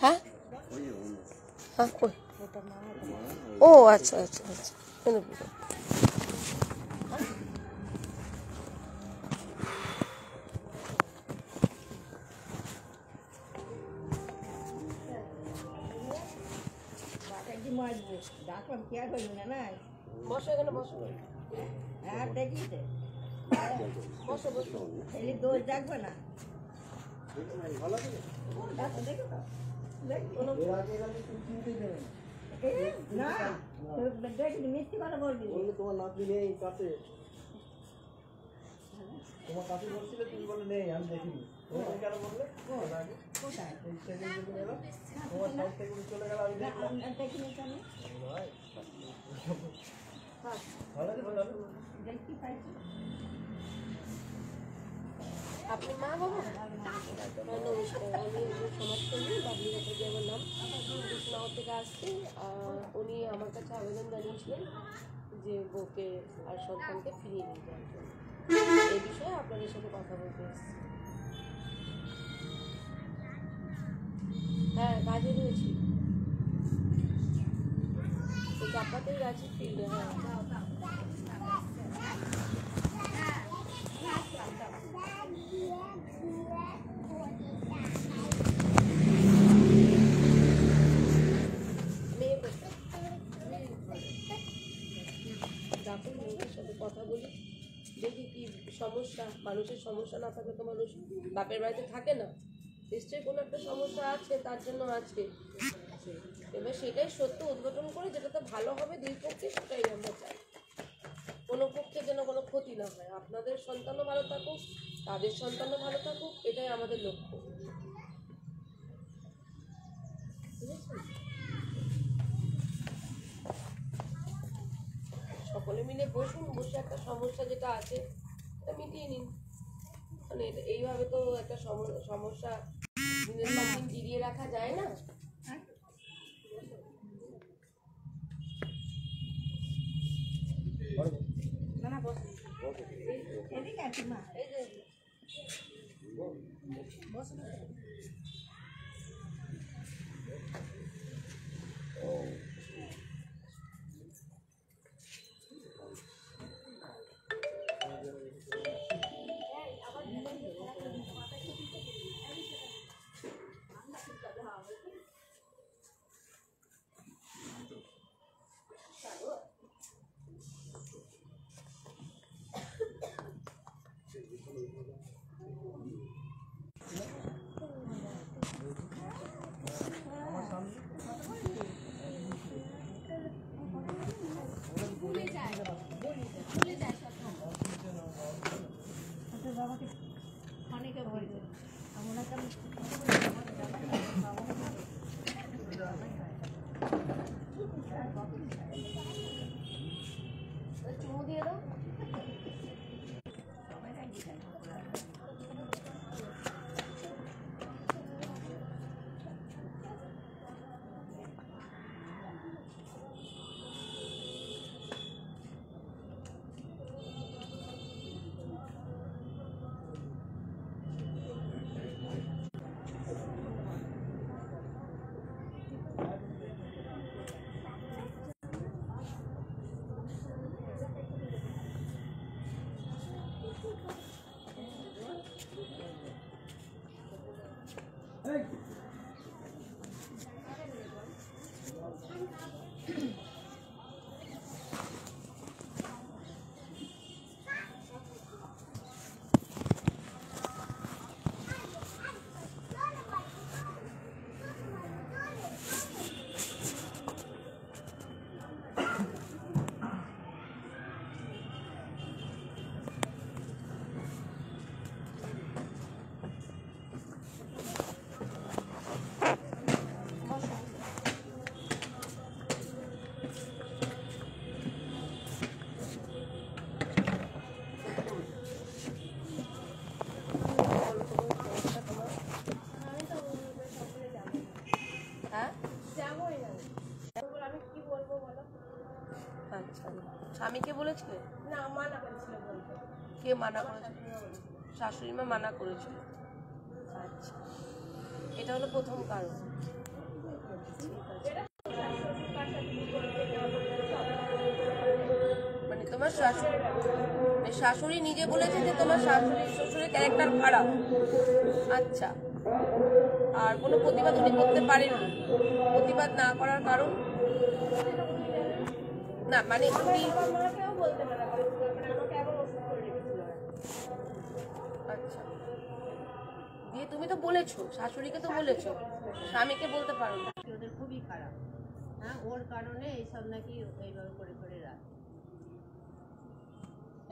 হ্যাঁ হ্যাঁ কই ও আচ্ছা আচ্ছা আচ্ছা বসো এখানে বসো বসো বসো দোষ দেখবে না মিথ্যে কথা বলবি তোমার নাতনি নেই কাছে তোমার কাছে বলছিলে তুমি বলে নেই আমি দেখিনি কেন বললে কোথায় তোমার সাইড থেকে চলে গেল আমি দেখিনি কেন আপনার মা বাবা নমস্কার, আমি সমাজকর্মী বাবলি মুখার্জি আমার নাম। কৃষ্ণনগর থেকে আসছি। উনি আমার কাছে আবেদন জানিয়েছিলেন যে বউকে আর সন্তানকে ফিরিয়ে নিয়ে যাওয়ার জন্য। এই বিষয়ে আপনাদের সাথে কথা বলতে এসেছি। হ্যাঁ, কাজে রয়েছি, চাপাতেই আছি ফিল্ডে। হ্যাঁ সাথে কথা বলি, দেখি কি সমস্যা। মানুষের সমস্যা না থাকলে তো মানুষ বাপের বাড়িতে থাকে না, নিশ্চয়ই কোনো একটা সমস্যা আছে, তার জন্য আছে। এবার সেটাই সত্য উদ্ঘাটন করে যেটাতে ভালো হবে দুই পক্ষে, সেটাই আমরা চাই। কোনো পক্ষে যেন কোনো ক্ষতি না হয়, আপনাদের সন্তানও ভালো থাকুক, তাদের সন্তানও ভালো থাকুক, এটাই আমাদের লক্ষ্য। সকলে মিলে বসুন, বসে একটা সমস্যা যেটা আছে এটা মিটিয়ে নিন। মানে এইভাবে তো একটা সমস্যা দিনের পর দিন জিরিয়ে রাখা যায় না। চুমু দিয়ে দাও। স্বামীকে বলেছিলে? না, মানা করেছিল বলতে। কে মানা করেছিল? শাশুড়ি মা মানা করেছিল। আচ্ছা, এটা হলো প্রথম কারণ। মানে তোমার শাশুড়ি নিজে বলেছে যে তোমার শাশুড়ি শ্বশুরের ক্যারেক্টার খারাপ, আচ্ছা, আর কোনো প্রতিবাদ উনি করতে পারেননি। প্রতিবাদ না করার কারণ না, মানে উনি আচ্ছা দিয়ে তুমি তো বলেছো, শাশুড়িকে তো বলেছো, স্বামীকে বলতে পারো না। ওদের খুবই খারাপ, হ্যাঁ, ওর কারণে এইসব নাকি এইভাবে করে করে রাখ।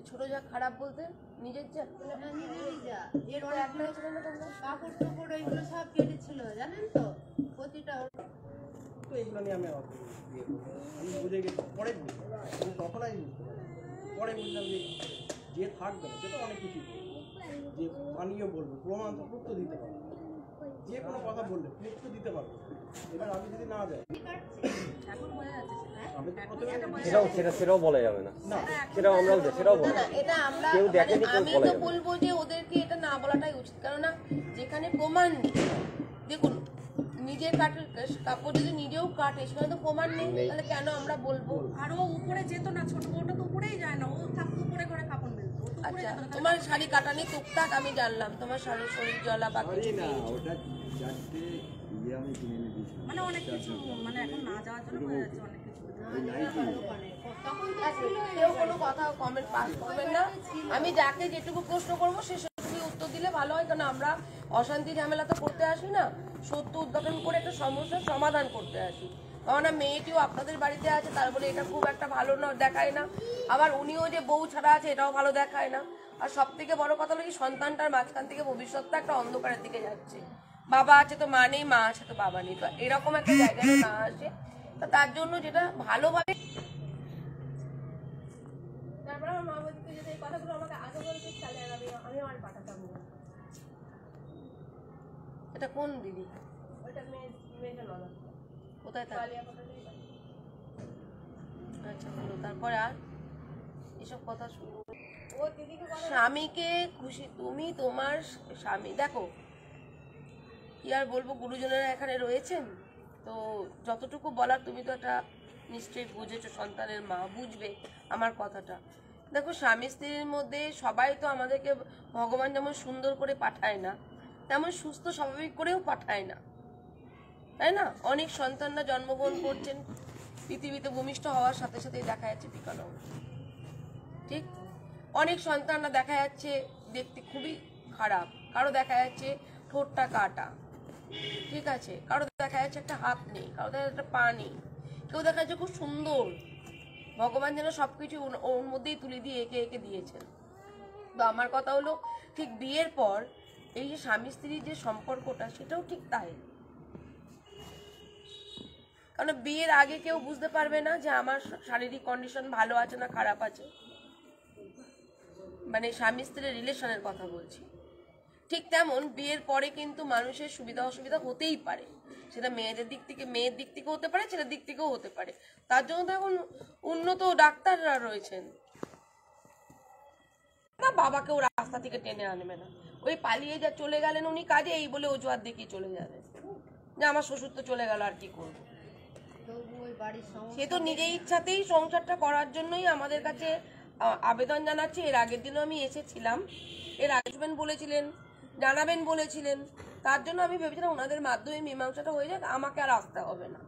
ছোট যা খারাপ বলতে নিজের যা, হ্যাঁ, নিজেরই যা, এর অনেকগুলো কাপড় টাপড় ওইগুলো সব কেটেছিল জানেন তো, প্রতিটা। তো এগুলো নিয়ে আমি আমি বুঝে গেছি, পরে বুঝলাম, আমি তখন আমি বুঝতে পারি, পরে বুঝলাম যে থাকবে না সে তো অনেক কিছু যে পানীয় বলবে, প্রমাণ তো প্রুফ তো দিতে পারবে, যে কোনো কথা বললে প্রুফ তো দিতে পারবে। এবার আমি যদি না যাই, আমি তো প্রথমে সেটাও বলা যাবে না, সেটাও আমরাও সেটাও বলা না, এটা আমরা কেউ দেখেনি, কেউ আমি বলে তো যাবে। বলবো যে ওদেরকে এটা না বলাটাই উচিত, কেননা যেখানে প্রমাণ নেই, দেখুন নিজের কাপড় যদি নিজেও কাটে সেখানে তো প্রমাণ নেই, তাহলে কেন আমরা বলবো? আর ও উপরে যেত না, ছোট বউটা তো উপরেই যায় না, ও থাকতো উপরে ঘরে কাপড় মেলতো, ও তো উপরে আচ্ছা, যেত না। তোমার শাড়ি কাটা নেই টুকটাক আমি জানলাম, তোমার শাড়ির শরীর জ্বলা বা কিছু নেই। মানে অনেক কিছু, মানে এখন না যাওয়ার জন্য হয়ে যাচ্ছে অনেক কিছু। তখন তো ছিল কেউ কোনো কথা কমেন্ট পাস করবেন না, আমি যাকে যেটুকু প্রশ্ন করবো সে সেটুকুই উত্তর দিলে ভালো হয়, কারণ আমরা অশান্তি ঝামেলা তো করতে আসি না, সত্য উদ্ঘাটন করে একটা সমস্যার সমাধান করতে আসি। কেননা মেয়েটিও আপনাদের বাড়িতে আছে, তার বলে এটা খুব একটা ভালো না দেখায় না, আবার উনিও যে বউ ছাড়া আছে এটাও ভালো দেখায় না। আর সব থেকে বড় কথা হলো কি, সন্তানটার মাঝখান থেকে ভবিষ্যৎটা একটা অন্ধকারের দিকে যাচ্ছে, বাবা আছে তো মা নেই, মা আছে তো বাবা নেই, তো এরকম একটা জায়গায় না আসে, তা তার জন্য যেটা ভালোভাবে। তারপরে আমার মা বলতে যদি এই কথাগুলো আমাকে আগে বলতে তাহলে আমি আর পাঠাতাম না। এটা কোন দিদি? ওইটা মেয়েটা ননদ। কোথায় থাকে? আচ্ছা বলো, তারপরে আর এসব কথা শুনো। ও দিদিকে স্বামীকে খুশি, তুমি তোমার স্বামী দেখো কি আর বলবো, গুরুজনেরা এখানে রয়েছেন তো যতটুকু বলার, তুমি তো একটা নিশ্চয়ই বুঝেছো, সন্তানের মা বুঝবে আমার কথাটা। দেখো স্বামী স্ত্রীর মধ্যে সবাই তো আমাদেরকে ভগবান যেমন সুন্দর করে পাঠায় না, তেমন সুস্থ স্বাভাবিক করেও পাঠায় না, তাই না? অনেক সন্তানরা জন্মগ্রহণ করছেন, পৃথিবীতে ভূমিষ্ঠ হওয়ার সাথে সাথেই দেখা যাচ্ছে বিকলাঙ্গ, ঠিক? অনেক সন্তানরা দেখা যাচ্ছে দেখতে খুবই খারাপ, কারো দেখা যাচ্ছে ঠোঁটটা কাটা, ঠিক আছে, কারো দেখা যাচ্ছে একটা হাত নেই, কারো দেখা যাচ্ছে একটা পা নেই, কেউ দেখা যাচ্ছে খুব সুন্দর, ভগবান যেন সবকিছু ওর মধ্যেই তুলে দিয়ে একে একে দিয়েছেন। তো আমার কথা হলো, ঠিক বিয়ের পর এই যে স্বামী স্ত্রীর যে সম্পর্কটা, সেটাও ঠিক তাই, কারণ বিয়ের আগে কেউ বুঝতে পারবে না যে আমার শারীরিক কন্ডিশন ভালো আছে না খারাপ আছে, মানে স্বামী স্ত্রীর রিলেশনের কথা বলছি। ঠিক তেমন বিয়ের পরে কিন্তু মানুষের সুবিধা অসুবিধা হতেই পারে, সেটা মেয়ের দিক থেকেও হতে পারে, ছেলের দিক থেকেও হতে পারে। তার জন্য তো এখন উন্নত ডাক্তাররা রয়েছেন না, বাবাকেও রাস্তা থেকে টেনে আনবে না, ওই পালিয়ে যা চলে গেলেন উনি কাজে, এই বলে অজুহাত দেখিয়ে চলে যাবে যে আমার শ্বশুর তো চলে গেল আর কি করবো। সে তো নিজের ইচ্ছাতেই সংসারটা করার জন্যই আমাদের কাছে আবেদন জানাচ্ছে। এর আগের দিনও আমি এসেছিলাম, এর আসবেন বলেছিলেন, জানাবেন বলেছিলেন, তার জন্য আমি ভেবেছিলাম ওনাদের মাধ্যমে মীমাংসাটা হয়ে যাক, আমাকে আর আসতে হবে না,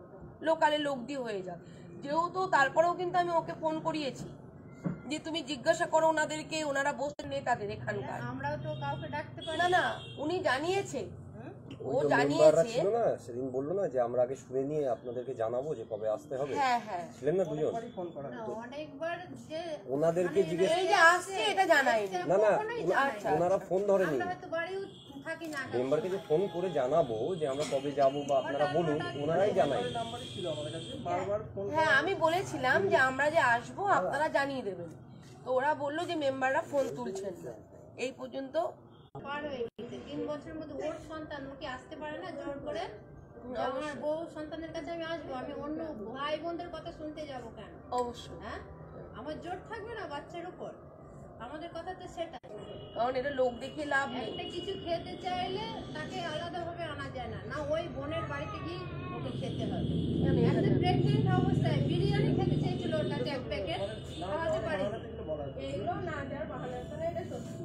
লোকালে লোক দিয়ে হয়ে যাক। যেহেতু তারপরেও কিন্তু আমি ওকে ফোন করিয়েছি যে তুমি জিজ্ঞাসা করো ওনাদেরকে, ওনারা বসে নেতাদের এখানকার, আমরাও তো কাউকে ডাকতে পারি না না, উনি জানিয়েছে, ও মেম্বাররা জানিয়েছে। ছিল না সেদিন, বললো না যে আমরা আগে শুনে নিয়ে আপনাদেরকে জানাবো যে কবে আসতে হবে, হ্যাঁ হ্যাঁ, ছিলেন না দুজন? ফোন করা না, অনেকবার যে ওনাদেরকে জিজ্ঞেস, এই যে আসছে এটা জানাইনি। না না, কখনোই জানাই না। ওনারা ফোন ধরেনি, আমরা হয়তো বাড়িও থাকি না, মেম্বারকে যে ফোন করে জানাবো যে আমরা কবে যাবো বা আপনারা বলুন, ওনারাই জানাই। নাম্বারই ছিল আমাদের কাছে, বারবার ফোন হ্যাঁ আমি বলেছিলাম যে আমরা যে আসবো আপনারা জানিয়ে দেবেন, তো ওরা বললো যে মেম্বাররা ফোন তুলছেন না, এই পর্যন্ত। পার হয়ে গেছে 3 বছরের মধ্যে ওর সন্তান ও কি আসতে পারে না জোর করে? যে আমার বউ সন্তানের কাছে আমি আসবো, আমি অন্য ভাই বোনদের কথা শুনতে যাব কেন? অবশ্যই, হ্যাঁ, আমার জোর থাকবে না বাচ্চার উপর? আমাদের কথা তো সেটা, কারণ এটা লোক দেখিয়ে লাভ নেই। একটা কিছু খেতে চাইলে তাকে আলাদাভাবে আনা যায় না, না ওই বোনের বাড়িতে গিয়ে ওকে খেতে হবে। প্রেগনেন্ট অবস্থায় বিরিয়ানি খেতে চেয়েছিল ওর কাছে এক প্যাকেট, খাওয়াতে পারি। এগুলো বলা যায়। এইগুলো না দেওয়ার বাহানা মানে এটা সত্যি।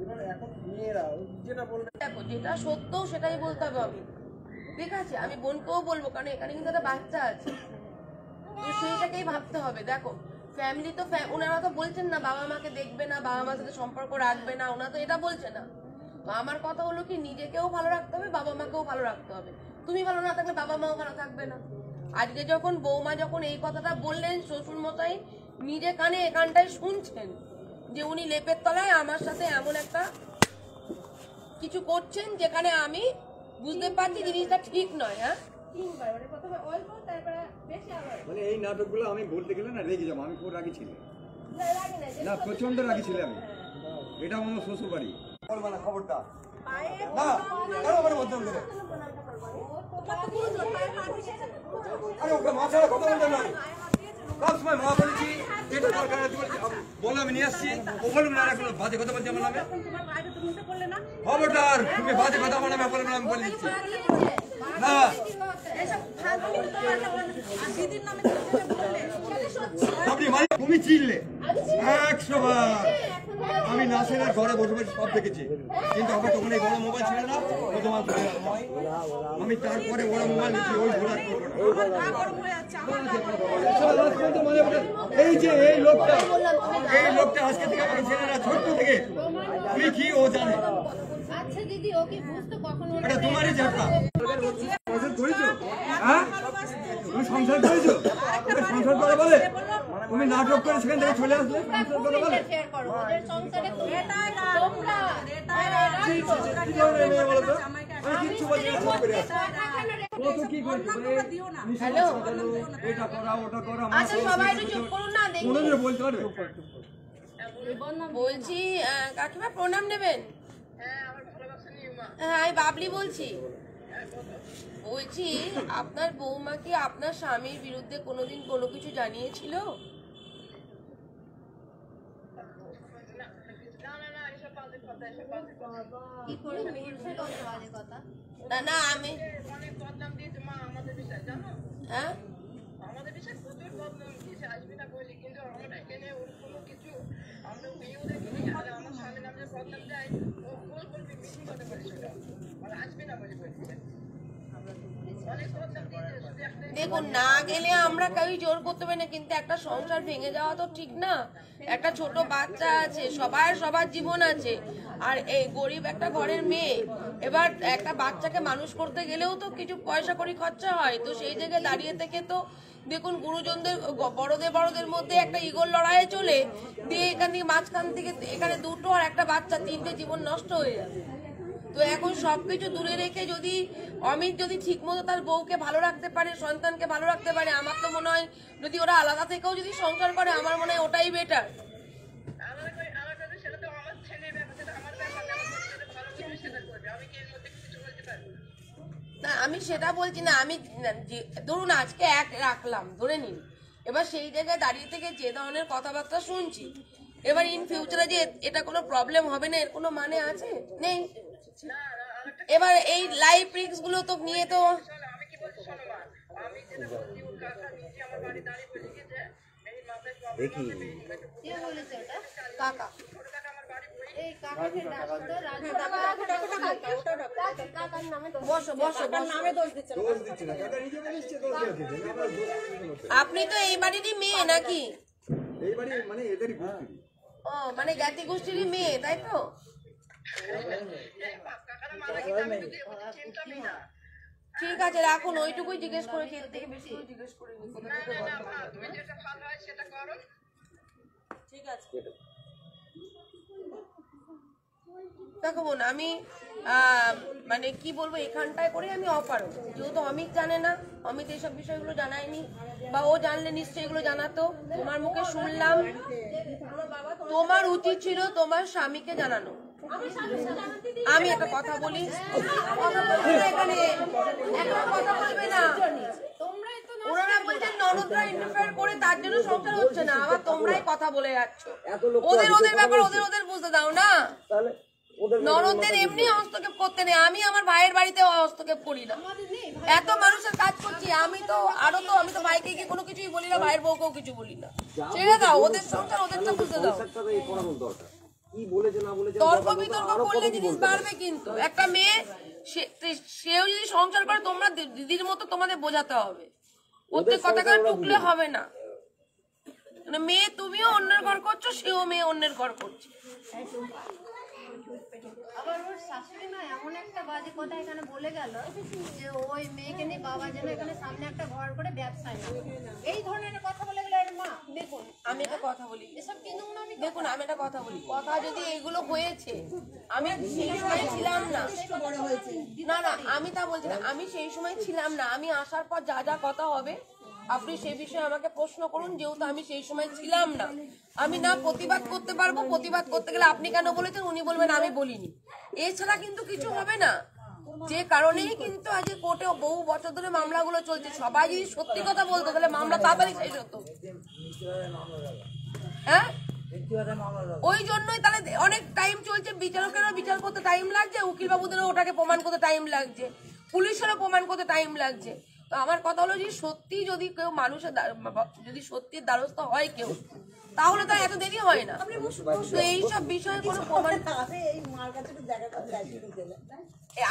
এবার এখন মেয়েরা ওই যেটা বললেন দেখো যেটা সত্য সেটাই বলতে হবে আমি, ঠিক আছে? আমি বোনকেও বলবো, কারণ এখানে কিন্তু একটা বাচ্চা আছে, তো সেইটাকেই ভাবতে হবে। দেখো ফ্যামিলি তো ওনারা তো বলছেন না বাবা মাকে দেখবে না, বাবা মার সাথে সম্পর্ক রাখবে না, ওনারা তো এটা বলছে না। তো আমার কথা হলো কি, নিজেকেও ভালো রাখতে হবে, বাবা মাকেও ভালো রাখতে হবে। তুমি ভালো না থাকলে বাবা মাও ভালো থাকবে না। আজকে যখন বৌমা যখন এই কথাটা বললেন, শ্বশুর মশাই নিজে কানে এখানটায় শুনছেন যে উনি লেপের তলায় আমার সাথে এমন একটা কিছু করছেন যেখানে আমি বুঝতে পারছি জিনিসটা ঠিক নয়। হ্যাঁ, তিনবার মানে প্রথমে অল্প, তারপরে বেশি, আবার মানে এই নাটকগুলো আমি বলতে গেলে না রেগে যাবো। আমি খুব রাগি ছিলাম, না লাগে না না প্রচন্ড রাগি ছিলাম আমি। এটা আমার শ্বশুর বাড়ি। বলবা না খবরটা না, কেন আমার বদনাম দেবে? আরে ওকে মা ছাড়া কথা বলতে নয়। সব সময় মা বলেছি, যেটা দরকার আছে বলে আমি নিয়ে আসছি। ও বলবে না এখন বাজে কথা বলছি আমার নামে। খবরদার, তুমি বাজে কথা আমার নামে বলবে না, আমি বলে দিচ্ছি। না আপনি মানে তুমি চিনলে 100 বার। আমি নাসিরের ঘরে বসে বসে সব দেখেছি, কিন্তু আমার তখন এই বড় মোবাইল ছিল না। আমি তারপরে বড় মোবাইল নিচ্ছি, ওই ঘোরার করবো না। এই যে এই লোকটা আজকে থেকে আমাকে চেনে না, ছোট্ট থেকে। তুমি কি ও জানে? আচ্ছা দিদি, ও কি বুঝতো কখন ওর এটা তোমারই ঝাপটা। সংসার করেছো? হ্যাঁ, তুমি সংসার করেছো? তুমি সংসার করে বলে তুমি নাটক করে সেখান থেকে চলে আসলে সংসার করে বলে। শেয়ার করো ওদের সংসারে তোমরা কি ধরনের মেয়ে বলো তো? আমি কিচ্ছু বলছি না, চুপ করে আছি। ও তো কি করছে? হ্যালো, এটা করা ওটা করা। আচ্ছা সবাই একটু চুপ করুন না, দেখি কোনোদিন বলতে পারবে? বলছি কাকিমা প্রণাম নেবেন? হ্যাঁ, আমি বাবলি বলছি। বলছি আপনার বৌমা কি আপনার স্বামীর বিরুদ্ধে কোনোদিন কোনো কিছু জানিয়েছিল? কি করে বলছিল ওর বাজে কথা? না না, আমি হ্যাঁ দেখুন, না গেলে আমরা কেউ জোর করতে পারি না, কিন্তু একটা সংসার ভেঙে যাওয়া তো ঠিক না। একটা ছোট বাচ্চা আছে, সবার জীবন আছে, আর এই গরিব একটা ঘরের মেয়ে। এবার একটা বাচ্চাকে মানুষ করতে গেলেও তো কিছু পয়সা করি খরচা হয়। তো সেই জায়গায় দাঁড়িয়ে থেকে তো দেখুন, গুরুজনদের বড়দের মধ্যে একটা ইগোর লড়াইয়ে চলে দিয়ে এখান থেকে মাঝখান থেকে এখানে দুটো আর একটা বাচ্চা, তিনটে জীবন নষ্ট হয়ে যাবে। তো এখন সবকিছু দূরে রেখে যদি অমিত যদি ঠিক মতো তার বউকে ভালো রাখতে পারে, সন্তানকে ভালো রাখতে পারে, আমার তো মনে হয় যদি ওরা আলাদা থেকেও যদি সংসার করে, আমার মনে হয় ওটাই বেটার। না আমি সেটা বলছি না, আমি ধরুন আজকে এক রাখলাম ধরে নিন, এবার সেই জায়গায় দাঁড়িয়ে থেকে যে ধরনের কথাবার্তা শুনছি, এবার ইন ফিউচারে যে এটা কোনো প্রবলেম হবে না এর কোনো মানে আছে? নেই। এবার এই লাইফ রিস্ক গুলো তো নিয়ে তো দেখি কে বলেছে ওটা? কাকা এই কাকাকে ডাকো তো, রাজু কাকার নামে তো বসো বসো নামে দোষ দিচ্ছে। দোষ দিচ্ছে না, কাকা নিজে বলে দিচ্ছে দোষ দিচ্ছে না। আমরা দোষ দিচ্ছি না। আপনি তো এই বাড়িরই মেয়ে নাকি? এই বাড়ি মানে এদেরই গোষ্ঠী। ও মানে জ্ঞাতি গোষ্ঠীরই মেয়ে, তাই তো? ঠিক আছে রাখুন, ওইটুকুই জিজ্ঞেস করেছি, এর থেকে বেশি জিজ্ঞেস করিনি। ঠিক আছে দেখো বোন, আমি মানে কি বলবো, এখানটায় করে আমি অপারক। যেহেতু অমিত জানে না, অমিত এইসব বিষয়গুলো জানায়নি, বা ও জানলে নিশ্চয়ই এগুলো জানাতো। তোমার মুখে শুনলাম, তোমার উচিত ছিল তোমার স্বামীকে জানানো। আমি একটা কথা বলি, কথা বলবে না এখানে, একটা কথা বলবে না। ওনারা বলছেন ননদরা ইন্টারফেয়ার করে তার জন্য সংসার হচ্ছে না, আবার তোমরাই কথা বলে যাচ্ছ। ওদের ব্যাপার ওদের বুঝতে দাও না। ননদদের এমনি হস্তক্ষেপ করতে নেই, আমি আমার ভাইয়ের বাড়িতে হস্তক্ষেপ করি না। এত মানুষের কাজ করছি, আমি তো ভাইকে গিয়ে কোনো কিছুই বলি না, ভাইয়ের বউকেও কিছু বলি না। ছেড়ে দাও, ওদের সংসার ওদেরটা বুঝতে দাও। কি বলেছে না বলেছে তর্ক বিতর্ক করলে জিনিস বাড়বে। কিন্তু একটা মেয়ে সেও যদি সংসার করে, তোমরা দিদির মতো তোমাদের বোঝাতে হবে, প্রত্যেক কথাটা টুকলে হবে না। মেয়ে তুমিও অন্যের ঘর করছো, সেও মেয়ে অন্যের ঘর করছে। আবার ওর শাশুড়ি মা এমন একটা বাজে কথা এখানে বলে গেল যে ওই মেয়েকে নিয়ে বাবা যেন এখানে সামনে একটা ঘর করে ব্যবসায় না, এই ধরনের কথা বলে গেল। এর মা দেখুন, আমি একটা কথা বলি, এসব কিন্তু আমি দেখুন আমি একটা কথা বলি, কথা যদি এইগুলো হয়েছে, আমি সেই সময় ছিলাম না, না আমি তা বলছি না, আমি সেই সময় ছিলাম না। আমি আসার পর যা যা কথা হবে আপনি সেই বিষয়ে আমাকে প্রশ্ন করুন, যেহেতু আমি সেই সময় ছিলাম না। আমি না প্রতিবাদ করতে পারবো, প্রতিবাদ করতে গেলে আপনি কেন বলেছেন উনি বলবেন আমি বলিনি, এছাড়া কিন্তু কিছু হবে না। যে কারণেই কিন্তু আজকে কোর্টে বহু বছর ধরে মামলাগুলো চলছে। সবাই যদি সত্যি কথা বলতো তাহলে মামলা তাড়াতাড়ি শেষ হতো। হ্যাঁ, ওই জন্যই তাহলে অনেক টাইম চলছে, বিচারকেরও বিচার করতে টাইম লাগছে, উকিল বাবুদেরও ওটাকে প্রমাণ করতে টাইম লাগছে, পুলিশেরও প্রমাণ করতে টাইম লাগছে। তো আমার কথা হলো যে সত্যি যদি কেউ মানুষের যদি সত্যির দ্বারস্থ হয় কেউ, তাহলে তো এত দেরি হয় না। তো এইসব বিষয়ে কোনো প্রমাণ,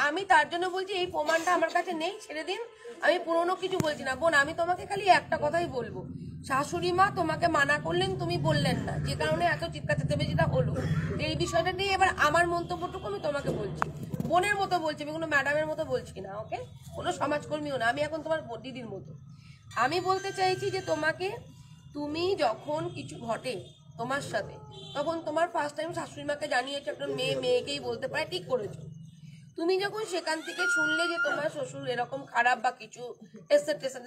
আমি তার জন্য বলছি এই প্রমাণটা আমার কাছে নেই, ছেড়ে দিন। আমি পুরনো কিছু বলছি না। বোন, আমি তোমাকে খালি একটা কথাই বলবো, শাশুড়ি মা তোমাকে মানা করলেন, তুমি বললেন না, যে কারণে এত চিৎকার চেঁচামেচিটা হলো। এই বিষয়টা নিয়ে এবার আমার মন্তব্যটুকু আমি তোমাকে বলছি, বোনের মতো বলছি, আমি কোনো ম্যাডামের মতো বলছি না, ওকে? কোনো সমাজকর্মীও না, আমি এখন তোমার দিদির মতো। আমি বলতে চাইছি যে তোমাকে, তুমি যখন কিছু ঘটে তোমার সাথে, তখন তোমার ফার্স্ট টাইম শাশুড়ি মাকে জানিয়েছো, একটা মেয়েকেই বলতে পারে, ঠিক করেছো। তুমি যখন সেখান থেকে শুনলে যে তোমার শ্বশুর এরকম খারাপ বা কিছু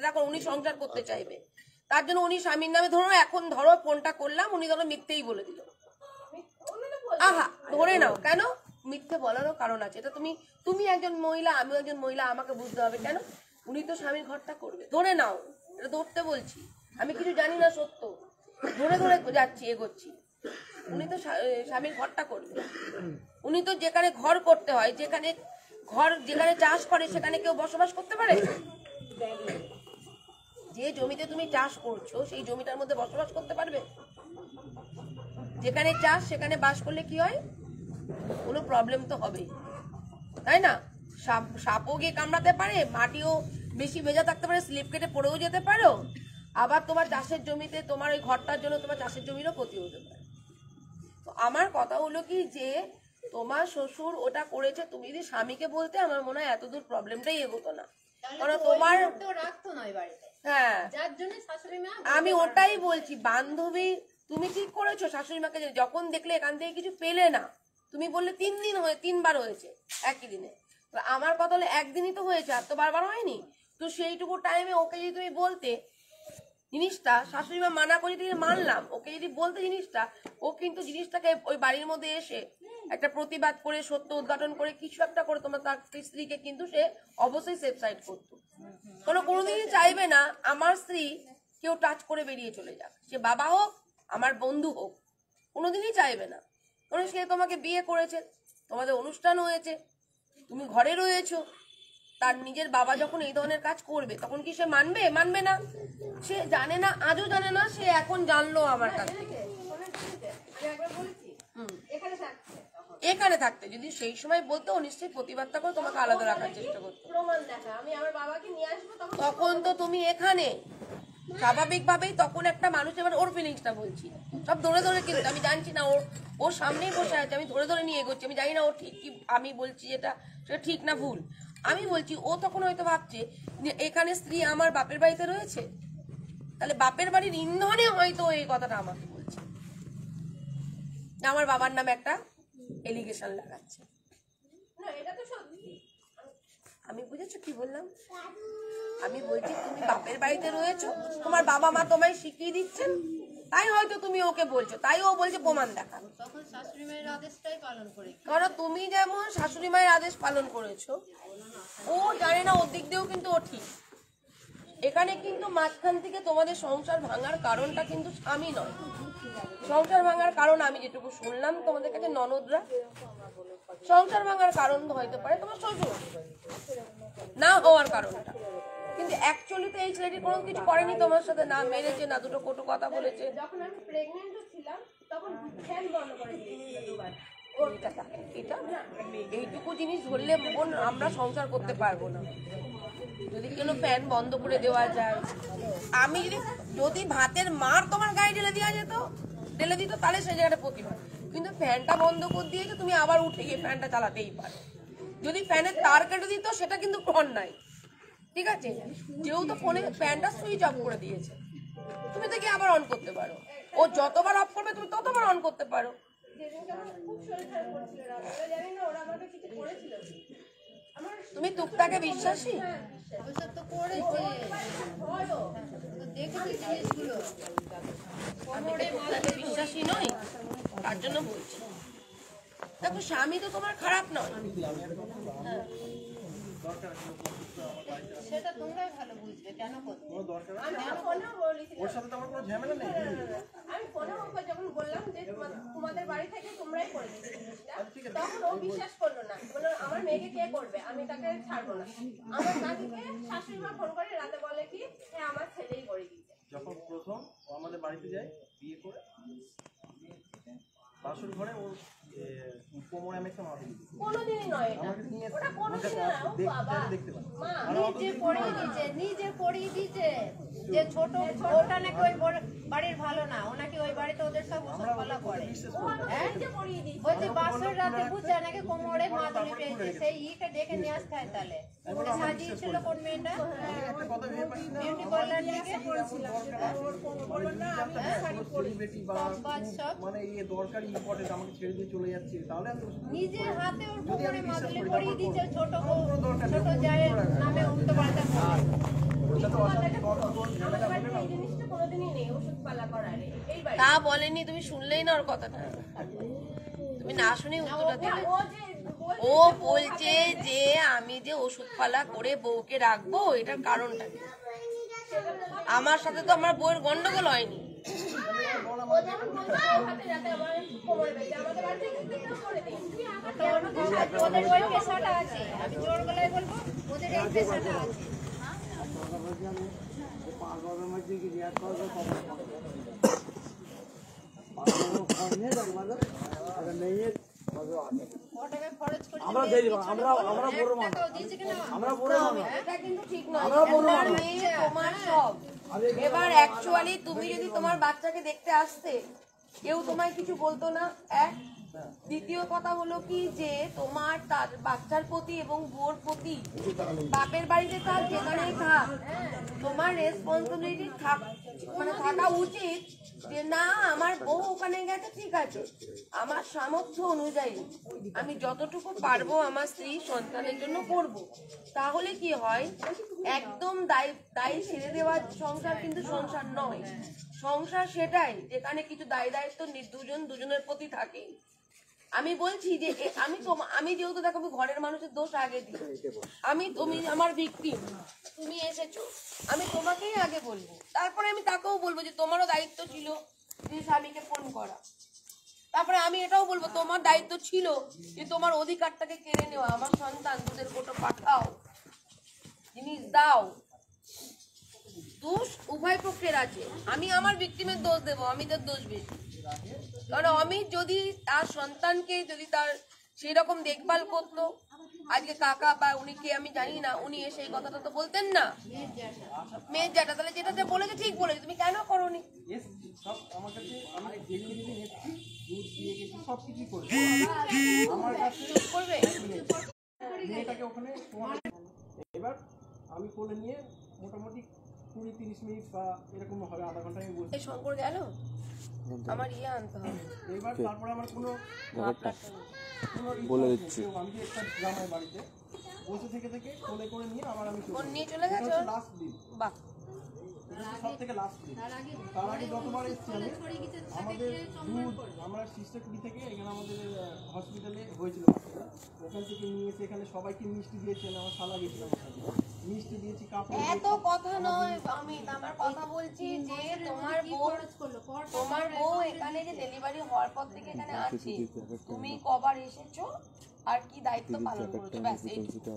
এখন উনি সংসার করতে চাইবে, তার জন্য উনি স্বামীর নামে এখন ধরো ফোনটা করলাম, উনি ধরো মিথ্যেই বলে দিল, আহা ধরে নাও, কেন মিথ্যে বলারও কারণ আছে। এটা তুমি একজন মহিলা, আমিও একজন মহিলা, আমাকে বুঝতে হবে কেন উনি তো স্বামীর ঘরটা করবে। ধরে নাও, এটা ধরতে বলছি, আমি কিছু জানি না সত্য, ধরে ধরে যাচ্ছি, এগোচ্ছি। উনি তো স্বামীর ঘরটা করবে, উনি তো যেখানে ঘর করতে হয়, যেখানে চাষ করে সেখানে কেউ বসবাস করতে পারে? যে জমিতে তুমি চাষ করছো সেই জমিটার মধ্যে বসবাস করতে পারবে? যেখানে চাষ সেখানে বাস করলে কি হয়? কোনো প্রবলেম তো হবে, তাই না? সাপও গিয়ে কামড়াতে পারে, মাটিও বেশি ভেজা থাকতে পারে, স্লিপ কেটে পড়েও যেতে পারো। আবার তোমার চাষের জমিতে তোমার ওই ঘরটার জন্য তোমার চাষের জমিরও ক্ষতি হতে পারে। তো আমার কথা হলো কি, যে তোমার শ্বশুর ওটা করেছে, তুমি যদি স্বামীকে বলতে, আমার মনে হয় এতদূর প্রবলেমটাই এগোতো না। কারণ তোমার রাখতো নয় বাড়িতে, হ্যাঁ, যার জন্য শাশুড়ি মা, আমি ওটাই বলছি, বান্ধবী তুমি ঠিক করেছো শাশুড়ি মাকে, যখন দেখলে এখান থেকে কিছু পেলে না, তুমি বললে 3 বার হয়েছে একই দিনে। আমার কথা হলো একদিনই তো হয়েছে, আর তো বারবার হয়নি। তো সেইটুকু টাইমে ওকে যদি তুমি বলতে জিনিসটা, শাশুড়ি মা মানা করে যদি মানলাম, ওকে যদি বলতে জিনিসটা, ও কিন্তু জিনিসটাকে ওই বাড়ির মধ্যে এসে একটা প্রতিবাদ করে, সত্য উদ্ঘাটন করে, কিছু একটা করে তোমার তার স্ত্রীকে কিন্তু সে অবশ্যই সেফ সাইড করতো। কোনোদিনই চাইবে না আমার স্ত্রী কেউ টাচ করে বেরিয়ে চলে যাক, সে বাবা হোক, আমার বন্ধু হোক, কোনোদিনই চাইবে না। কারণ সে তোমাকে বিয়ে করেছে, তোমাদের অনুষ্ঠান হয়েছে, তুমি ঘরে রয়েছো, তার নিজের বাবা যখন এই ধরনের কাজ করবে, তখন কি সে মানবে না? সে জানে না, আজও জানে না, সে এখন জানলো আমার কাছ থেকে। এখানে থাকতে যদি সেই সময় বলতো, ও নিশ্চয়ই প্রতিবাদটা করে তোমাকে আলাদা রাখার চেষ্টা করতো, প্রমাণ দেখা, আমি আমার বাবাকে নিয়ে আসবো, তখন তো তুমি এখানে স্বাভাবিকভাবেই, তখন একটা মানুষ, এবার ওর ফিলিংসটা বলছি, সব ধরে ধরে, কিন্তু আমি জানছি না, ওর সামনেই বসে আছে, আমি ধরে ধরে নিয়ে এগোচ্ছি, আমি জানি না ও ঠিক কি, আমি বলছি যেটা সেটা ঠিক না ভুল, আমি বলছি। ও তখন হয়তো ভাবছে যে এখানে স্ত্রী আমার বাপের বাড়িতে রয়েছে, তাহলে বাপের বাড়ির ইন্ধনে হয়তো এই কথাটা আমাকে বলছে, আমার বাবার নামে একটা এলিগেশন লাগাচ্ছে। না, এটা তো সত্যি। আমি বুঝেছো কি বললাম? আমি বলছি তুমি বাপের বাড়িতে রয়েছো, তোমার বাবা মা তোমায় শিখিয়ে দিচ্ছেন, তাই হয়তো তুমি ওকে বলছো, তাই ও বলছে প্রমাণ দেখা। তখন শাশুড়ি মায়ের আদেশটাই পালন করে, কারণ তুমি যেমন শাশুড়ি মায়ের আদেশ পালন করেছো, ও জানে না ওর দিক দিয়েও কিন্তু ও ঠিক। এখানে কিন্তু মাঝখান থেকে তোমাদের সংসার ভাঙার কারণটা কিন্তু স্বামী নয়, সংসার ভাঙার কারণ আমি যেটুকু শুনলাম তোমাদের কাছে, ননদরা সংসার ভাঙার কারণ হইতে পারে তোমার শ্বশুর না হওয়ার কারণটা, কিন্তু অ্যাকচুয়ালি তো এই ছেলেটি কোনো কিছু করেনি তোমার সাথে, না মেরেছে না দুটো কটু কথা বলেছে। যখন আমি প্রেগনেন্টও ছিলাম তখন ফ্যান বন্ধ করে দিয়েছিল দুবার। এটা এইটুকু জিনিস ধরলে বোন আমরা সংসার করতে পারবো না। যদি কোনো ফ্যান বন্ধ করে দেওয়া যায়, আমি যদি ভাতের মার তোমার গায়ে ঢেলে দেওয়া যেত, ঢেলে দিত, তাহলে সেই জায়গাটা প্রতিবাদ। কিন্তু ফ্যানটা বন্ধ করে দিয়েছে, তুমি আবার উঠে গিয়ে ফ্যানটা চালাতেই পারো। যদি ফ্যানের তার কেটে দিত সেটা কিন্তু অন্যায়, ঠিক আছে? যেহেতু ফোনে ফ্যানটা সুইচ অফ করে দিয়েছে, তুমি তো গিয়ে আবার অন করতে পারো। ও যতবার অফ করবে তুমি ততবার অন করতে পারো। খুব শরীর খারাপ করছিল, জানি না ওরা আমাকে কিছু করেছিল। তুমি টুকটাকে বিশ্বাসী? ওইসব তো করেছে, দেখেছি জিনিসগুলো। আমি টুকটাকে বিশ্বাসী নই, তার জন্য বলছি। দেখো স্বামী তো তোমার খারাপ নয়, সেটা তোমরাই ভালো বুঝবে কেন করতে। কোনো দরকার আমি ফোনেও বলেছি, ওর সাথে তো আমার কোনো ঝামেলা নেই। আমি ফোনেও ওকে যখন বললাম যে তোমাদের বাড়ি থেকে তোমরাই করে দিচ্ছি জিনিসটা, তখন ও বিশ্বাস করলো না। বললো আমার মেয়েকে কে করবে, আমি তাকে ছাড়বো না। আমার নাতিকে শাশুড়ি মা ফোন করে রাতে বলে কি হ্যাঁ আমার ছেলেই করে দিয়েছে। যখন প্রথম ও আমাদের বাড়িতে যায় বিয়ে করে, বাসুর ঘরে ওর কোমরে আমি একটা মাথা দিয়েছি। কোনোদিনই নয় এটা, আমাকে নিয়ে ওটা কোনোদিনই না। ও বাবা, দেখতে পাই। মা নিজে পড়িয়ে দিয়েছে, নিজে পড়িয়ে দিয়েছে যে ছোট ওটা নাকি ওই বাড়ির ভালো না, ও নাকি ওই বাড়িতে ওদের সব ওষুধ পালা করে। নিজে পড়িয়ে দিয়েছে। ওই যে বাসর রাতে বুঝছে নাকি কোমরে মাদুলি পেয়েছে, সেই ইকে ডেকে নিয়ে আসতে হয়। তাহলে ওটা সাজিয়েছিল কোন মেয়েটা একটা কথা ভেবে পাই না, বিউটি পার্লার থেকে সেলিব্রিটি বা মানে এই দরকারি ইম্পর্টেন্ট আমাকে ছেড়ে দিয়ে চলে যাচ্ছে, তাহলে আমি নিজের হাতে ওর কোমরে মাদুলি পরিয়ে দিয়েছে। ছোট ছোট জায়ের নামে উল্টো পাল্টা তা বলেনি, তুমি শুনলেই না ওর কথাটা, তুমি না শুনে উত্তরটা দিলে। ও বলছে যে আমি যে ওষুধ পালা করে বউকে রাখবো, এটার কারণটা কি? আমার সাথে তো আমার বউয়ের গন্ডগোল হয়নি। ওদের ওই পেশাটা আছে, আমি জোর গলায় বলবো ওদের এই পেশাটা আছে। আমরা দিয়ে দিব, আমরা বড় মানুষ, আমরা বড় মানুষ, এটা কিন্তু ঠিক নয়। তোমার মেয়ে তোমার সব। এবার অ্যাকচুয়ালি তুমি যদি তোমার বাচ্চাকে দেখতে আসতে, কেউ তোমায় কিছু বলতো না। এক, দ্বিতীয় কথা হলো কি যে তোমার তার বাচ্চার প্রতি এবং বউর প্রতি, বাপের বাড়িতে থাক যেখানেই থাক, তোমার রেসপন্সিবিলিটি থাকা উচিত যে না আমার বউ ওখানে গেছে, ঠিক আছে, আমার সামর্থ্য অনুযায়ী আমি যতটুকু পারবো আমার স্ত্রী সন্তানের জন্য করব। তাহলে কি হয়, একদম দায়ী ছেড়ে দেওয়ার সংসার কিন্তু সংসার নয়। সংসার সেটাই যেখানে কিছু দায় দায়িত্ব দুজনের প্রতি থাকে। আমি বলছি যে আমি যেহেতু দেখো আমি ঘরের মানুষের দোষ আগে দিই, তুমি আমার ভিকটিম, তুমি এসেছো, আমি তোমাকেই আগে বলবো, তারপরে আমি তাকেও বলবো যে তোমারও দায়িত্ব ছিল যে স্বামীকে ফোন করা। তারপরে আমি এটাও বলবো তোমার দায়িত্ব ছিল যে তোমার অধিকারটাকে কেড়ে নেওয়া। আমার সন্তান দুধের কোটো পাঠাও, জিনিস দাও। দোষ উভয় পক্ষের আছে। আমি আমার ভিকটিমের দোষ দেবো, আমি তার দোষ বেশি। কারণ আমি যদি তার সন্তানকে যদি তার সেই রকম দেখভাল করতো, আজকে কাকা বা উনি কে আমি জানি না, উনি এসে এই কথাটা তো বলতেন না, মেয়ের জ্যাঠা। তাহলে যেটা যে বলেছে ঠিক বলেছে, তুমি কেন করোনি? সব আমার কাছে আমি দেখে দিতে এসেছি, দুধ দিয়ে গেছি, সব কিছুই করেছি আমার কাছে। চুপ করবে? মেয়েটাকে ওখানে এবার আমি কোলে নিয়ে মোটামুটি 20-30 মিনিট বা এরকম হবে, আধা ঘন্টা আমি বসে। এই শঙ্কর গেল, আমার আনতে হবে। এইবার তারপরে আমার কোনো বলে দিচ্ছি, আমি যে একটা গ্রামের বাড়িতে বসে থেকে কোলে করে নিয়ে আবার আমি ফোন নিয়ে চলে গেছো? লাস্ট দিন, বাহ, সব থেকে লাস্ট দিন। তার আগে যতবার এসেছি আমি, আমাদের দুধ আমরা সিস্টারকুড়ি থেকে এখানে আমাদের হসপিটালে হয়েছিল, ওখান থেকে নিয়ে এসে এখানে সবাইকে মিষ্টি দিয়েছেন। আমার শালা গেছিল আমার সাথে, মিষ্টি দিয়েছি, কাপড় এত কথা নয়। আমি আমার কথা বলছি যে তোমার বউ এখানে যে ডেলিভারি হওয়ার পর থেকে এখানে আছে, তুমি কবার এসেছো আর কি দায়িত্ব পালন করেছো, ব্যাস এইটুকু।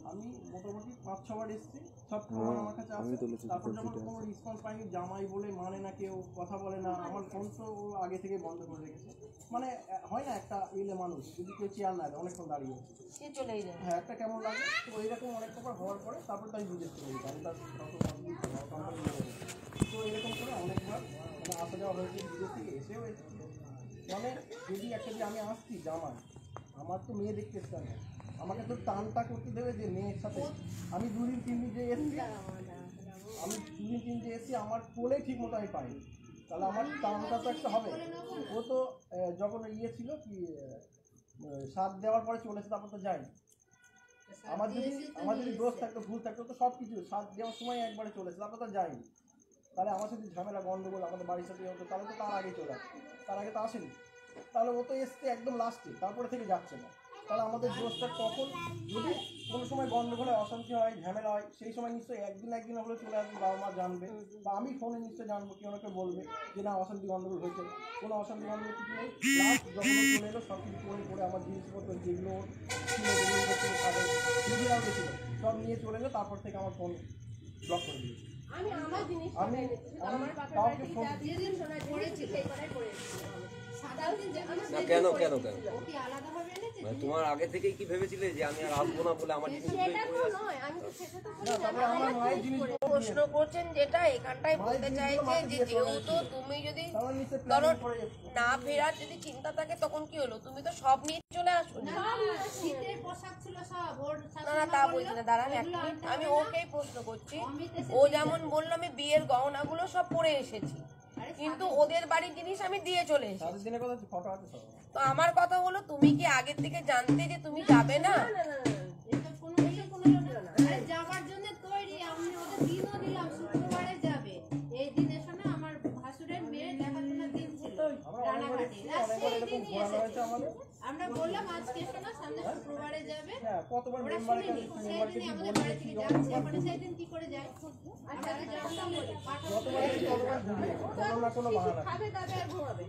আমি মোটামুটি 5-6 বার এসেছি, সব খবর আমার কাছে আসে। তারপর যখন কোনো রেসপন্স পাইনি, জামাই বলে মানে না, কেউ কথা বলে না, আমার ফোন তো ও আগে থেকে বন্ধ করে রেখেছে। মানে হয় না একটা এলে মানুষ যদি কেউ চেয়ার না দেয় অনেকক্ষণ দাঁড়িয়ে আছে, সে চলেই যায়। হ্যাঁ একটা কেমন লাগে। তো এইরকম অনেক ব্যাপার হওয়ার পরে তারপর তাই বুঝে চলে যেতাম আমি তার কোম্পানি। তো এরকম করে অনেকবার মানে আসা যাওয়া হয়েছে, বিদেশ থেকে এসেও এসেছি। মানে যদি একটা যে আমি আসছি জামাই, আমার তো মেয়ে দেখতে ইচ্ছা নেই, আমাকে তো টানটা করতে দেবে যে মেয়ের সাথে। আমি 2-3 দিন যে এসেছি, আমার কোলে ঠিক মতো আমি পাইনি, তাহলে আমার টানটা তো একটা হবে। ও তো যখন ইয়ে ছিল কি সাথ দেওয়ার পরে চলেছে, তারপর তো যাই। আমার যদি দোষ থাকতো, ভুল থাকতো, তো সব কিছু সাথ দেওয়ার সময় একবারে চলেছে, তারপর তো যাইনি। তাহলে আমার সাথে ঝামেলা গন্ডগোল আমাদের বাড়ির সাথে হতো, তাহলে তো তার আগে চলে আসতো, তার আগে তো আসেনি। তাহলে ও তো এসছে একদম লাস্টে, তারপরে থেকে যাচ্ছে না। তাহলে আমাদের দোষটা কখন যদি কোনো সময় গন্ডগোলে অশান্তি হয়, ঝামেলা হয়, সেই সময় নিশ্চয়ই একদিন হলে চলে আসবে, বাবা মা জানবে, বা আমি ফোনে নিশ্চয়ই জানবো, কেউ না কেউ বলবে যে না অশান্তি গন্ডগোল হয়েছে। কোনো অশান্তি গন্ডগোল কিছু নেই। লাস্ট যখন চলে এলো সব কিছু করে আমার জিনিসপত্র যেগুলো নিজেরাও গেছিলো সব নিয়ে চলে এলো, তারপর থেকে আমার ফোন ব্লক করে দিয়েছি। আমি আমার জিনিস আমি কাউকে ফোন না কেন কেন কেন মানে তোমার আগে থেকেই কি ভেবেছিলে যে আমি আর আসবো না বলে আমার জিনিসগুলোই পড়ে আছে? নয়, আমি তো সেটা তো বলি না, না। তবে আমার মায়ের জিনিস প্রশ্ন করছেন যেটা এখানটায় বলতে চাইছে যে যেহেতু তুমি যদি ধরো না ফেরার যদি চিন্তা থাকে তখন কি হলো, তুমি তো সব নিয়ে চলে আসো। না শীতের পোশাক ছিল সব ওর না তা বলছি না, দাঁড়ান এক মিনিট, আমি ওকেই প্রশ্ন করছি। ও যেমন বললো আমি বিয়ের গহনাগুলো সব পরে এসেছি, কিন্তু ওদের বাড়ির জিনিস আমি দিয়ে চলে এসেছি। সারা দিনের কথা ফটো আছে সব। তো আমার কথা হলো তুমি কি আগের থেকে জানতে যে তুমি যাবে না? যাওয়ার জন্য তৈরি, আমি ওদের দিনও দিলাম শুক্রবারে যাবে। এই দিনের সময় আমার ভাসুরের মেয়ে দেখাশোনার দিন ছিল রানাঘাটে, সেই দিনই এসেছে। আমরা বললাম আজকে এসো না, সামনে শুক্রবারে যাবে। হ্যাঁ কতবার ওরা মেম্বার শুনেনি, সেই দিনই আমাদের বাড়ি থেকে যাচ্ছে। ওখানে সেই দিন কি করে যায় আমরা তো জানতাম বলে কোনো না কোনো বাহানা। খাবে দাবে আর ঘুমাবে।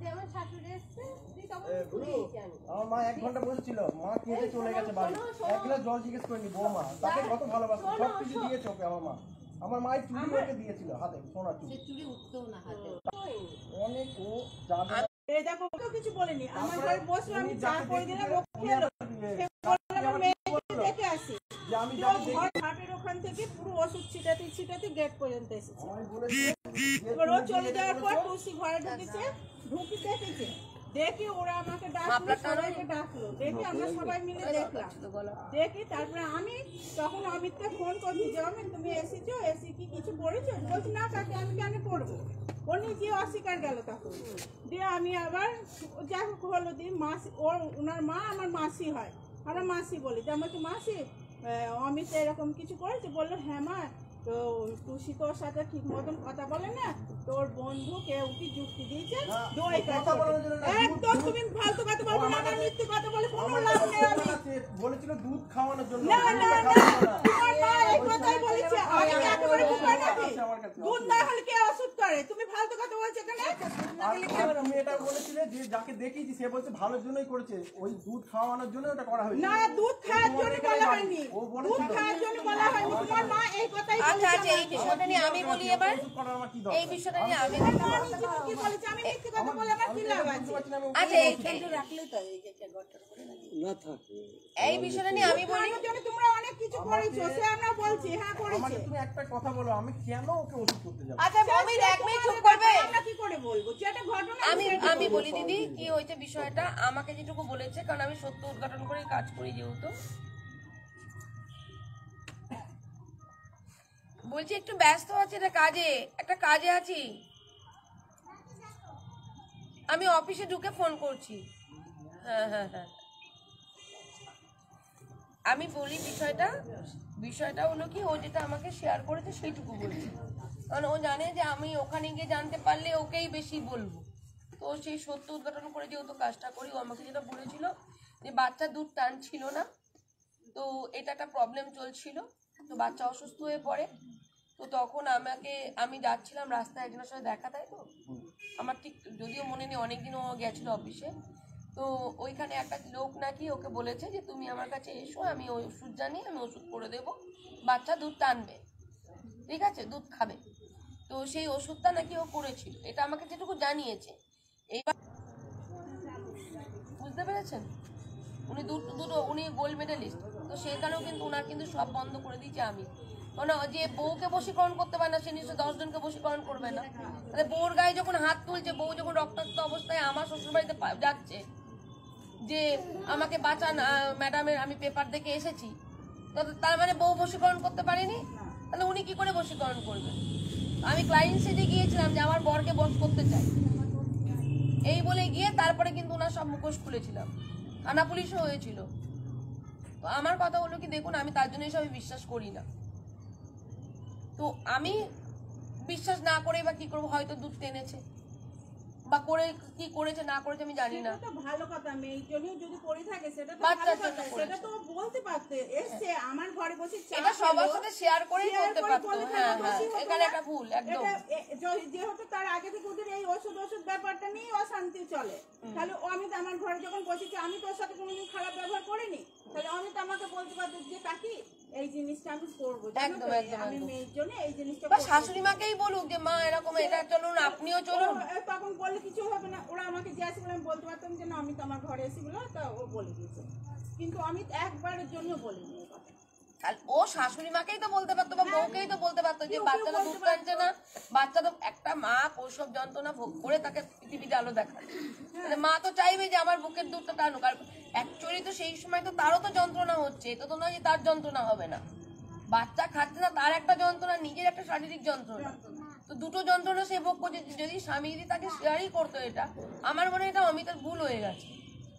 যেমন শাশুড়ি এসছে তখন ঘুরিয়েছি আমি। আমার মা 1 ঘন্টা বসেছিল, মা কেঁদে চলে গেছে বাড়ি, 1 গ্লাস জল জিজ্ঞেস করেনি বৌমা, তাকে কত ভালোবাসে, সব কিছু দিয়েছে ওকে আমার মা। আমার মায়ের চুড়ি ওকে দিয়েছিল হাতে, সোনার চুড়ি। সে চুড়ি উঠতেও না হাতে। অনেক ও যাবে এই দেখো কেউ কিছু বলেনি, আমার ঘরে বসলো, আমি চা করে দিলাম, ও খেলো। বললাম মেয়েকে দেখে আসি, যে আমি পুরো ঘর ঘাটের ওখান থেকে পুরো ওষুধ ছিটাতে গেট পর্যন্ত এসেছে। আমি বলেছি এবার ও চলে যাওয়ার পর টুসি ঘরে ঢুকেছে, ঢুকি দেখেছে, দেখি ওরা আমাকে ডাকলো, সবাইকে ডাকলো, দেখি আমরা সবাই মিলে দেখলাম, দেখি তারপরে আমি তখন অমিতকে ফোন করছি যে অমিত তুমি এসেছো, এসে কি কিছু পড়েছো? বলছি না কাকে আমি কেন পড়বো, ও নিজে অস্বীকার গেল তখন। দিয়ে আমি আবার যা হোক হলো, দিয়ে মাসি, ওনার মা আমার মাসি হয়, আমরা মাসি বলি, যে আমাকে মাসি অমিত এরকম কিছু করেছে? বললো হ্যাঁ মা, তো টুসি তোর সাথে ঠিক মতন কথা বলে না, তোর বন্ধু কেউ কি যুক্তি দিয়েছে দই কথা বলার জন্য না, একদম তুমি ফালতু কথা বলবো না, আমার মিথ্যে কথা বলে কোনো লাভ নেই। আমি বলেছিল দুধ খাওয়ানোর জন্য। না না না, তোমার মা এই কথাই বলেছে, আমি কি একেবারে বুঝাই নাকি? দুধ না হলে কে ওষুধ করে? তুমি ফালতু কথা বলছো কেন? আর তুমি এটা বলেছিলে যে যাকে দেখিয়েছি সে বলছে ভালোর জন্যই করেছে, ওই দুধ খাওয়ানোর জন্য ওটা করা হয়েছে। না দুধ খাওয়ার জন্য বলা হয়নি, ও দুধ বলেছিল খাওয়ার জন্য বলা হয়নি, তোমার মা এই কথাই আচ্ছা বলেছে। আচ্ছা, এই বিষয়টা নিয়ে আমি বলি এবার, ওষুধ করার আমার কি দরকার? এই বিষয়টা নিয়ে আমি তোমার মা নিজে কি বলেছে, আমি মিথ্যে কথা বলে আমার কি লাভ আছে? আচ্ছা এই বিষয়টা নিয়ে আমি বলি। আমার জন্য তোমরা অনেক কিছু করেছো, সে আমরা বলছি হ্যাঁ করেছে। আমাকে তুমি একটা কথা বলো, আমি কেন ওকে ওষুধ করতে যাবো? আচ্ছা অমিত এক মিনিট চুপ করবে? আমরা কি করে বলবো যেটা ঘটনা? আমি বলি দিদি কি হয়েছে বিষয়টা, আমাকে যেটুকু বলেছে, কারণ আমি সত্য উদ্ঘাটন করে কাজ করি যেহেতু, বলছি একটু ব্যস্ত আছি, একটা কাজে আছি, আমি অফিসে ঢুকে ফোন করছি। হ্যাঁ আমি বলি বিষয়টা হলো কি, ও যেটা আমাকে শেয়ার করেছে সেইটুকু বলছি, কারণ ও জানে যে আমি ওখানে গিয়ে জানতে পারলে ওকেই বেশি বলবো। তো সেই সত্য উদ্ঘাটন করে যেহেতু কাজটা করি, ও আমাকে যেটা বলেছিল যে বাচ্চা দুধ টানছিল না, তো এটা একটা প্রবলেম চলছিল, তো বাচ্চা অসুস্থ হয়ে পড়ে। তো তখন আমি যাচ্ছিলাম রাস্তায় একজনের সাথে দেখা, তাই তো আমার ঠিক যদিও মনে নেই, অনেকদিন ও গেছিলো অফিসে, তো ওইখানে একটা লোক নাকি ওকে বলেছে যে তুমি আমার কাছে এসো, আমি ওই ওষুধ জানি, আমি ওষুধ করে দেবো, বাচ্চা দুধ টানবে, ঠিক আছে, দুধ খাবে। তো সেই ওষুধটা নাকি ও করেছিল, এটা আমাকে যেটুকু জানিয়েছে। এইবার বুঝতে পেরেছেন, উনি দুটো উনি গোল্ড মেডেলিস্ট, তো সেখানেও কিন্তু ওনার কিন্তু সব বন্ধ করে দিয়েছে আমি। মানে যে বউকে বশীকরণ করতে পারে না সে নিশ্চয়ই 10 জনকে বশীকরণ করবে না। তাহলে বউর গায়ে যখন হাত তুলছে, বউ যখন রক্তাক্ত অবস্থায় আমার শ্বশুরবাড়িতে যাচ্ছে যে আমাকে বাঁচান ম্যাডামের, আমি পেপার দেখে এসেছি, তো তার মানে বউ বশীকরণ করতে পারেনি, তাহলে উনি কি করে বশীকরণ করবেন? আমি ক্লায়েন্ট সেজে গিয়েছিলাম যে আমার বরকে বশ করতে চাই, এই বলে গিয়ে তারপরে কিন্তু ওনার সব মুখোশ খুলেছিলাম, থানা পুলিশও হয়েছিল। তো আমার কথা হলো কি, দেখুন আমি তার জন্য এসব বিশ্বাস করি না। তো আমি বিশ্বাস না করে বা কি করবো, হয়তো দুধ টেনেছে বা করে কি করেছে না করেছে আমি জানি না। সেটা তো ভালো কথা, মেয়ের জন্য যদি পড়ে থাকে সেটা তো বাচ্চার ভালো কথা, জন্য সেটা তো বলতে পারতে, এসছে আমার ঘরে বসে চা এটা সবার খেলো, সাথে শেয়ার করেই share করতে করে পারতো। বলে হ্যাঁ থাকা হ্যাঁ, দোষী হতো এখানে না। একটা ভুল একদম। যেহেতু তার আগে থেকে ওদের এই ওষুধ ব্যাপারটা নিয়ে অশান্তি চলে, তাহলে ও আমি তো আমার ঘরে যখন বসেছি, আমি তোর সাথে কোনোদিন খারাপ ব্যবহার করিনি, তাহলে আমি তো আমাকে বলতে পারতো যে কাকি এই জিনিসটা আমি করবো, জানো একদম, তো, একদম, আমি একদম। মেয়ের জন্য এই জিনিসটা বা করবো। শাশুড়ি মাকেই বলুক যে মা এরকম এটা চলুন, আপনিও চলুন। তখন বললে কিছু হবে না, ওরা আমাকে জিজ্ঞাসা করে আমি বলতে পারতাম যে না আমি তো আমার ঘরে এসে বলে, তা ও বলে দিয়েছে, কিন্তু আমি একবারের জন্য বলিনি এই কথা। আর ও শাশুড়ি মাকেই তো বলতে পারতো বা বউকেই তো বলতে পারতো যে বাচ্চাটা দুধ টানছে না, বাচ্চা তো একটা মা প্রসব যন্ত্রণা ভোগ করে তাকে পৃথিবীতে আলো দেখায়, মানে মা তো চাইবে যে আমার বুকের দুধটা টানুক। আর অ্যাকচুয়ালি তো সেই সময় তো তারও তো যন্ত্রণা হচ্ছে, এটা তো নয় যে তার যন্ত্রণা হবে না। বাচ্চা খাচ্ছে না তার একটা যন্ত্রণা, নিজের একটা শারীরিক যন্ত্রণা, তো দুটো যন্ত্রণা সে ভোগ করছে। যদি স্বামী যদি তাকে শেয়ারই করতো, এটা আমার মনে হয় এটা অমিতের ভুল হয়ে গেছে,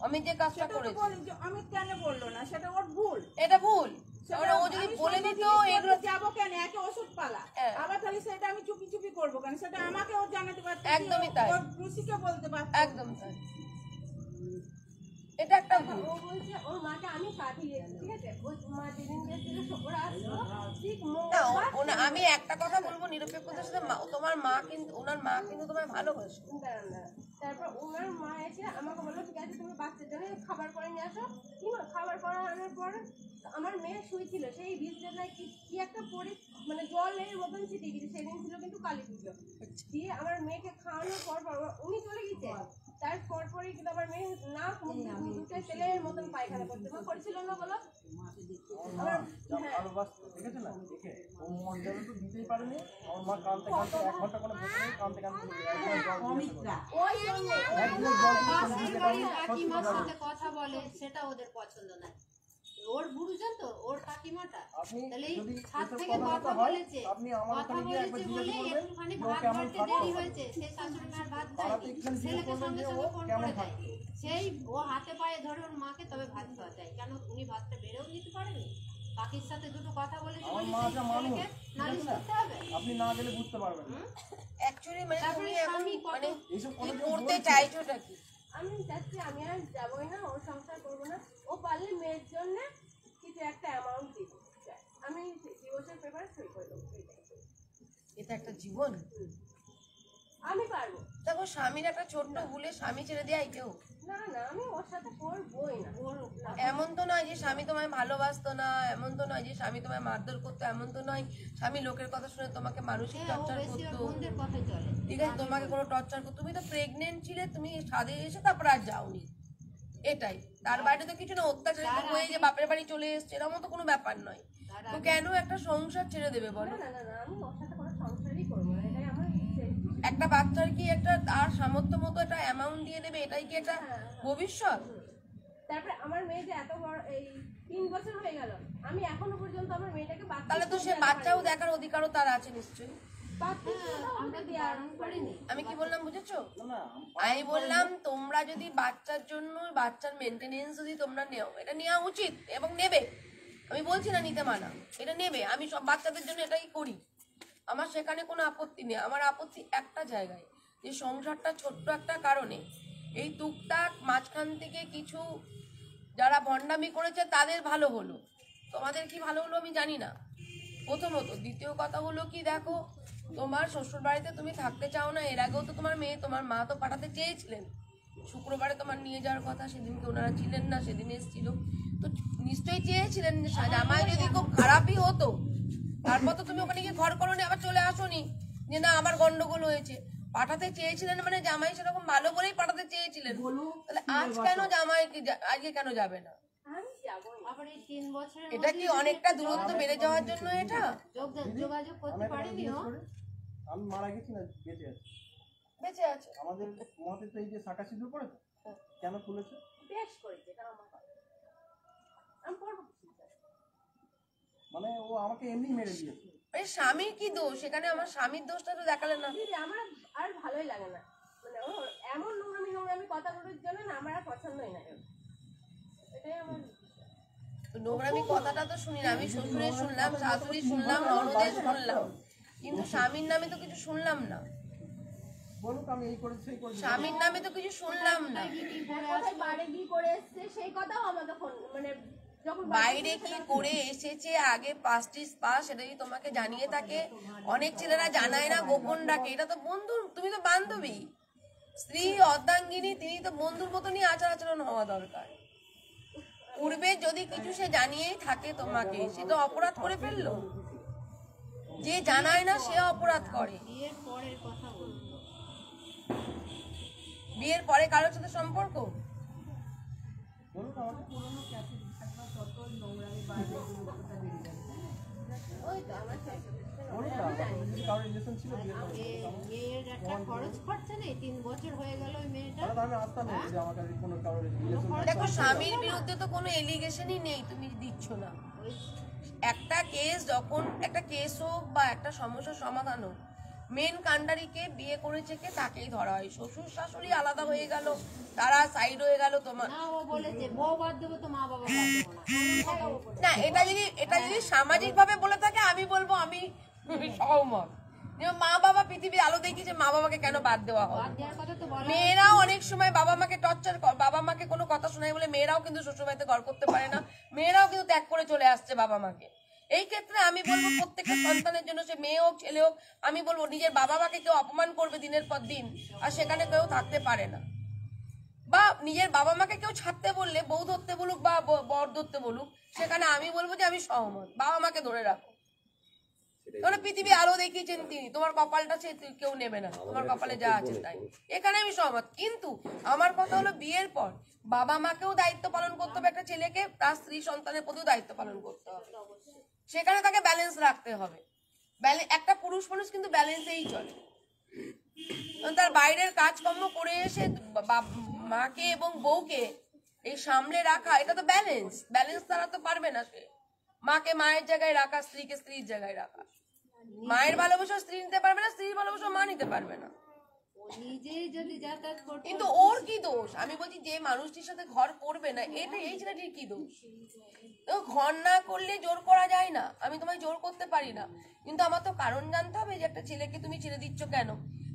অমিত যে কাজটা সেটা তো করেছে বলি যে আমি কেন বললো না, সেটা ওর ভুল। এটা ভুল। সেটা মানে ও যদি আমি বলে সামনে দিত দিয়ে এগুলো যাবো কেন, একে ওষুধ পালা, হ্যাঁ। আবার তাহলে সেটা আমি চুপি চুপি করবো কেন, সেটা আমাকে ও জানাতে পারতো, একদমই তাই। ওর রুচিকে বলতে পারতো। একদম তাই, এটা একটা ভুল। ও বলছে ওর মাকে আমি পাঠিয়েছি, ঠিক আছে, ওই মা যেদিন গেছিল ওরা আসলো ঠিক না, আমি একটা কথা বলবো নিরপেক্ষতার সাথে, তোমার মা কিন্তু, ওনার মা কিন্তু তোমায় ভালোবাসে। তারপর ওনার মা এসে আমাকে বললো ঠিক আছে তুমি বাচ্চার জন্য খাবার করে নিয়ে আসো, কি খাবার করে আনার পর আমার মেয়ে শুয়েছিল, সেই বিছানায় কি একটা পরি মানে জলের মতন ছিটে গেছে, সেদিন ছিল কিন্তু কালী পুজো, দিয়ে আমার মেয়েকে খাওয়ানোর পর উনি চলে গেছে, তারপর পরে কিন্তু আমার মেয়ে না দুটো তেলের মতন পায়খানা করতে করেছিল না বলো। আমার ভালোবাসতো, দেখেছো না, দেখে ও মন্ডল তো দিতেই পারেনি, আমার মা কাঁদতে কাঁদতে 1 ঘন্টা করে বসে নেই, কাঁদতে কাঁদতে ওই জন্য দিতে পারেনি। কাকিমার সাথে কথা বলে সেটা ওদের পছন্দ না, ওর গুরুজন তো ওর কাকিমাটা, আপনি তাহলে যদি ছাদ এসব থেকে কথাবার্তা কথা হয়, বলেছে, আপনি আমার কথা ওখানে গিয়ে একবার বলেছে জিজ্ঞেস বলে করবেন একটুখানি যে ও ভাত কেমন বাড়তে থাকতো। দেরি হয়েছে, সেই শাশুড়ি মার ভাত পাড়াতে দেয়নি, একটুখানি জিজ্ঞেস ছেলেকে করবেন সঙ্গে যে ও সঙ্গে ফোন কেমন করে দেয়, থাকতো। সেই ও হাতে পায়ে ধরে ওর মাকে তবে ভাত খাওয়া যায়, কেন উনি ভাতটা বেড়েও দিতে পারেনি, কাকির সাথে দুটো কথা বলেছে আমার বলে মা সেই যা মানুষ, ছেলেকে ঠিক নালিশ আছে না? করতে হবে। আপনি না গেলে বুঝতে পারবেন না। অ্যাকচুয়ালি মানে তারপরে তুমি এখন স্বামী কত- মানে এইসব কি কথা করতে চাইছোটা কি? আমি চাচ্ছি আমি আর যাবোই না, ওর সংসার করবো না, ও পারলে মেয়ের জন্য কিছু একটা অ্যামাউন্ট দিব, আমি ডিভোর্সের পেপারে সই করে দেবো, এটা একটা জীবন। আমি পারবো। দেখো স্বামীর একটা ছোট্ট ভুলে স্বামী ছেড়ে দেয় কেউ, না না আমি ওর সাথে করবোই না, ওর এমন তো নয় যে স্বামী তোমায় ভালোবাসতো না, এমন তো নয় যে স্বামী তোমায় মারধর করতো, এমন তো নয় স্বামী লোকের কথা শুনে তোমাকে মানসিক টর্চার করতো, বন্ধের কথা চলে। ঠিক আছে, তোমাকে কোনো টর্চার করতো, তুমি তো প্রেগনেন্ট ছিলে, তুমি সাদে এসে তারপর আর যাওনি, এটাই, তার বাইরে তো কিছু না, অত্যাচারিত হয়ে যে বাপের বাড়ি চলে এসছে এরকম তো কোনো ব্যাপার নয়। তো কেন একটা সংসার ছেড়ে দেবে বলো? না না না আমি ওর সাথে কোনো সংসারই করবো না, এটাই আমার একটা বাচ্চার কি একটা তার সামর্থ্য মতো একটা অ্যামাউন্ট দিয়ে দেবে, এটাই কি একটা ভবিষ্যৎ? তারপরে আমার মেয়ে যে এত বড় এই 3 বছর হয়ে গেল, আমি এখনো পর্যন্ত আমার মেয়েটাকে তাহলে তো সে বাচ্চাও দেখার অধিকারও তার আছে নিশ্চয়ই। আমরা দিয়ে আরাম করিনি। আমি কি বললাম বুঝেছো? না, আমি বললাম তোমরা যদি বাচ্চার জন্য বাচ্চার মেনটেনেন্স যদি তোমরা নেও, এটা নেওয়া উচিত এবং নেবে, আমি বলছি না নিতে মানা, এটা নেবে, আমি সব বাচ্চাদের জন্য এটাই করি, আমার সেখানে কোনো আপত্তি নেই। আমার আপত্তি একটা জায়গায়, যে সংসারটা ছোট্ট একটা কারণে এই টুকটাক মাঝখান থেকে কিছু যারা ভণ্ডামি করেছে তাদের ভালো হলো, তোমাদের কি ভালো হলো আমি জানি না, প্রথমত। দ্বিতীয় কথা হলো কি, দেখো তোমার শ্বশুর বাড়িতে তুমি থাকতে চাও না, এর আগেও তো তোমার মেয়ে তোমার মা তো পাঠাতে চেয়েছিলেন, শুক্রবারে তোমার নিয়ে যাওয়ার কথা, সেদিনকে ওনারা ছিলেন না, সেদিন এসেছিল, তো নিশ্চয়ই চেয়েছিলেন জামাই যদি খুব খারাপই হতো তারপর তো তুমি ওখানে গিয়ে ঘর করোনি, আবার চলে আসোনি যে না আমার গন্ডগোল হয়েছে। পাঠাতে চেয়েছিলেন মানে জামাই সেরকম ভালো বলেই পাঠাতে চেয়েছিলেন, তাহলে আজ কেন জামাই আজকে কেন যাবে না? আবার এই 3 বছরের এটা কি অনেকটা দূরত্ব বেড়ে যাওয়ার জন্য এটা যোগাযোগ করতে পারিনি ও? আমি মারা গেছি না বেঁচে আছি, বেঁচে আছে? আমাদের মতে তো এই যে শাঁখা সিঁদুর পড়ে তো কেন খুলেছে? বেশ করেছে, এটা আমার কথা। আমি পড়বো কি? মানে ও আমাকে এমনি মেরে দিয়েছে। স্বামীর কি দোষ সেখানে? আমার স্বামীর দোষটা তো দেখালেন না। আমার আর ভালোই লাগে না, মানে ও এমন নোংরামি কথাগুলোর জন্য না আমার আর পছন্দই না। এটাই আমার তো নোংরামি কথাটা তো শুনি না, আমি শ্বশুরের শুনলাম, শাশুড়ি শুনলাম, ননদের শুনলাম, কিন্তু স্বামীর নামে তো কিছু শুনলাম না। বলুক আমি এই করেছি সেই করেছি, স্বামীর নামে তো কিছু শুনলাম না। কোথায় বাইরে গিয়ে করে এসছে সেই কথাও আমাকে ফোন, মানে যখন বাইরে কি করে এসেছে আগে পাস্টিস পাস সেটা যদি তোমাকে জানিয়ে থাকে, অনেক ছেলেরা জানায় না, গোপন রাখে। এটা তো বন্ধু, তুমি তো বান্ধবী, স্ত্রী অর্ধাঙ্গিনী, তিনি তো বন্ধুর মতনই আচার আচরণ হওয়া দরকার। পূর্বে যদি কিছু সে জানিয়েই থাকে তোমাকে, সে তো অপরাধ করে ফেললো। যে জানায় না সে অপরাধ করে। বিয়ের পরের কথা বলবো, বিয়ের পরে কারোর সাথে সম্পর্ক বলুক আমাকে। ওই তো আমার বলুক না, যদি কারোর রিলেশন ছিল বিয়ে করে, মেয়ের একটা খরচ খরচা নেই, 3 বছর হয়ে গেল ওই মেয়েটা। তাহলে আমি আসতাম না যে আমার কাছে কোনো কারোর রিলেশন। দেখো, স্বামীর বিরুদ্ধে তো কোনো এলিগেশনই নেই, তুমি দিচ্ছ না। একটা কেস যখন একটা কেস হোক বা একটা সমস্যার সমাধান হোক, মেন কান্ডারিকে বিয়ে করেছে কে তাকেই ধরা হয়। শ্বশুর শাশুড়ি আলাদা হয়ে গেল, তারা সাইড হয়ে গেল, তোমার না ও বলেছে বউ বাদ দেবো তো মা বাবা বাদ দেবো না। না। এটা যদি সামাজিক ভাবে বলে থাকে আমি বলবো আমি সহমত। মা বাবা পৃথিবীর আলো দেখিয়েছে, মা বাবাকে কেন বাদ দেওয়া হয়? বাদ দেওয়ার কথা তো বলা। মেয়েরাও অনেক সময় বাবা মাকে টর্চার, বাবা মাকে কোনো কথা শোনায় বলে মেয়েরাও কিন্তু শ্বশুরবাড়িতে ঘর করতে পারে না, মেয়েরাও কিন্তু ত্যাগ করে চলে আসছে বাবা মাকে। এই ক্ষেত্রে আমি বলবো প্রত্যেকটা সন্তানের জন্য, সে মেয়ে হোক ছেলে হোক, আমি বলবো নিজের বাবা মাকে কেউ অপমান করবে দিনের পর দিন আর সেখানে কেউ থাকতে পারে না, বা নিজের বাবা মাকে কেউ ছাড়তে বললে, বউ ধরতে বলুক বা বর ধরতে বলুক, সেখানে আমি বলবো যে আমি সহমত, বাবা মাকে ধরে রাখো। কারণ পৃথিবী আলো দেখিয়েছেন তিনি, তোমার কপালটা সে কেউ নেবে না, তোমার কপালে যা আছে তাই। এখানে আমি সহমত, কিন্তু আমার কথা হলো বিয়ের পর বাবা মাকেও দায়িত্ব পালন করতে হবে, একটা ছেলেকে তার স্ত্রী সন্তানের প্রতিও দায়িত্ব পালন করতে হবে, সেখানে তাকে ব্যালেন্স রাখতে হবে। একটা পুরুষ মানুষ কিন্তু ব্যালেন্সেই চলে, তার বাইরের কাজকর্ম করে এসে মাকে এবং বউকে এই সামলে রাখা, এটা তো ব্যালেন্স তারা তো পারবে না। সে মাকে মায়ের জায়গায় রাখা, স্ত্রীকে স্ত্রীর জায়গায় রাখা, মায়ের ভালোবাসা স্ত্রী নিতে পারবে না, স্ত্রীর ভালোবাসা মা নিতে পারবে না। নিজেই যদি যাতায়াত করতে, কিন্তু ওর কি দোষ? আমি বলছি যে মানুষটির সাথে ঘর করবে না, এটা এই ছেলেটির কি দোষ? ঘর না করলে জোর করা যায় না, আমি তোমায় জোর করতে পারি না, কিন্তু আমার তো কারণ জানতে হবে যে একটা ছেলেকে তুমি ছেড়ে দিচ্ছ কেন।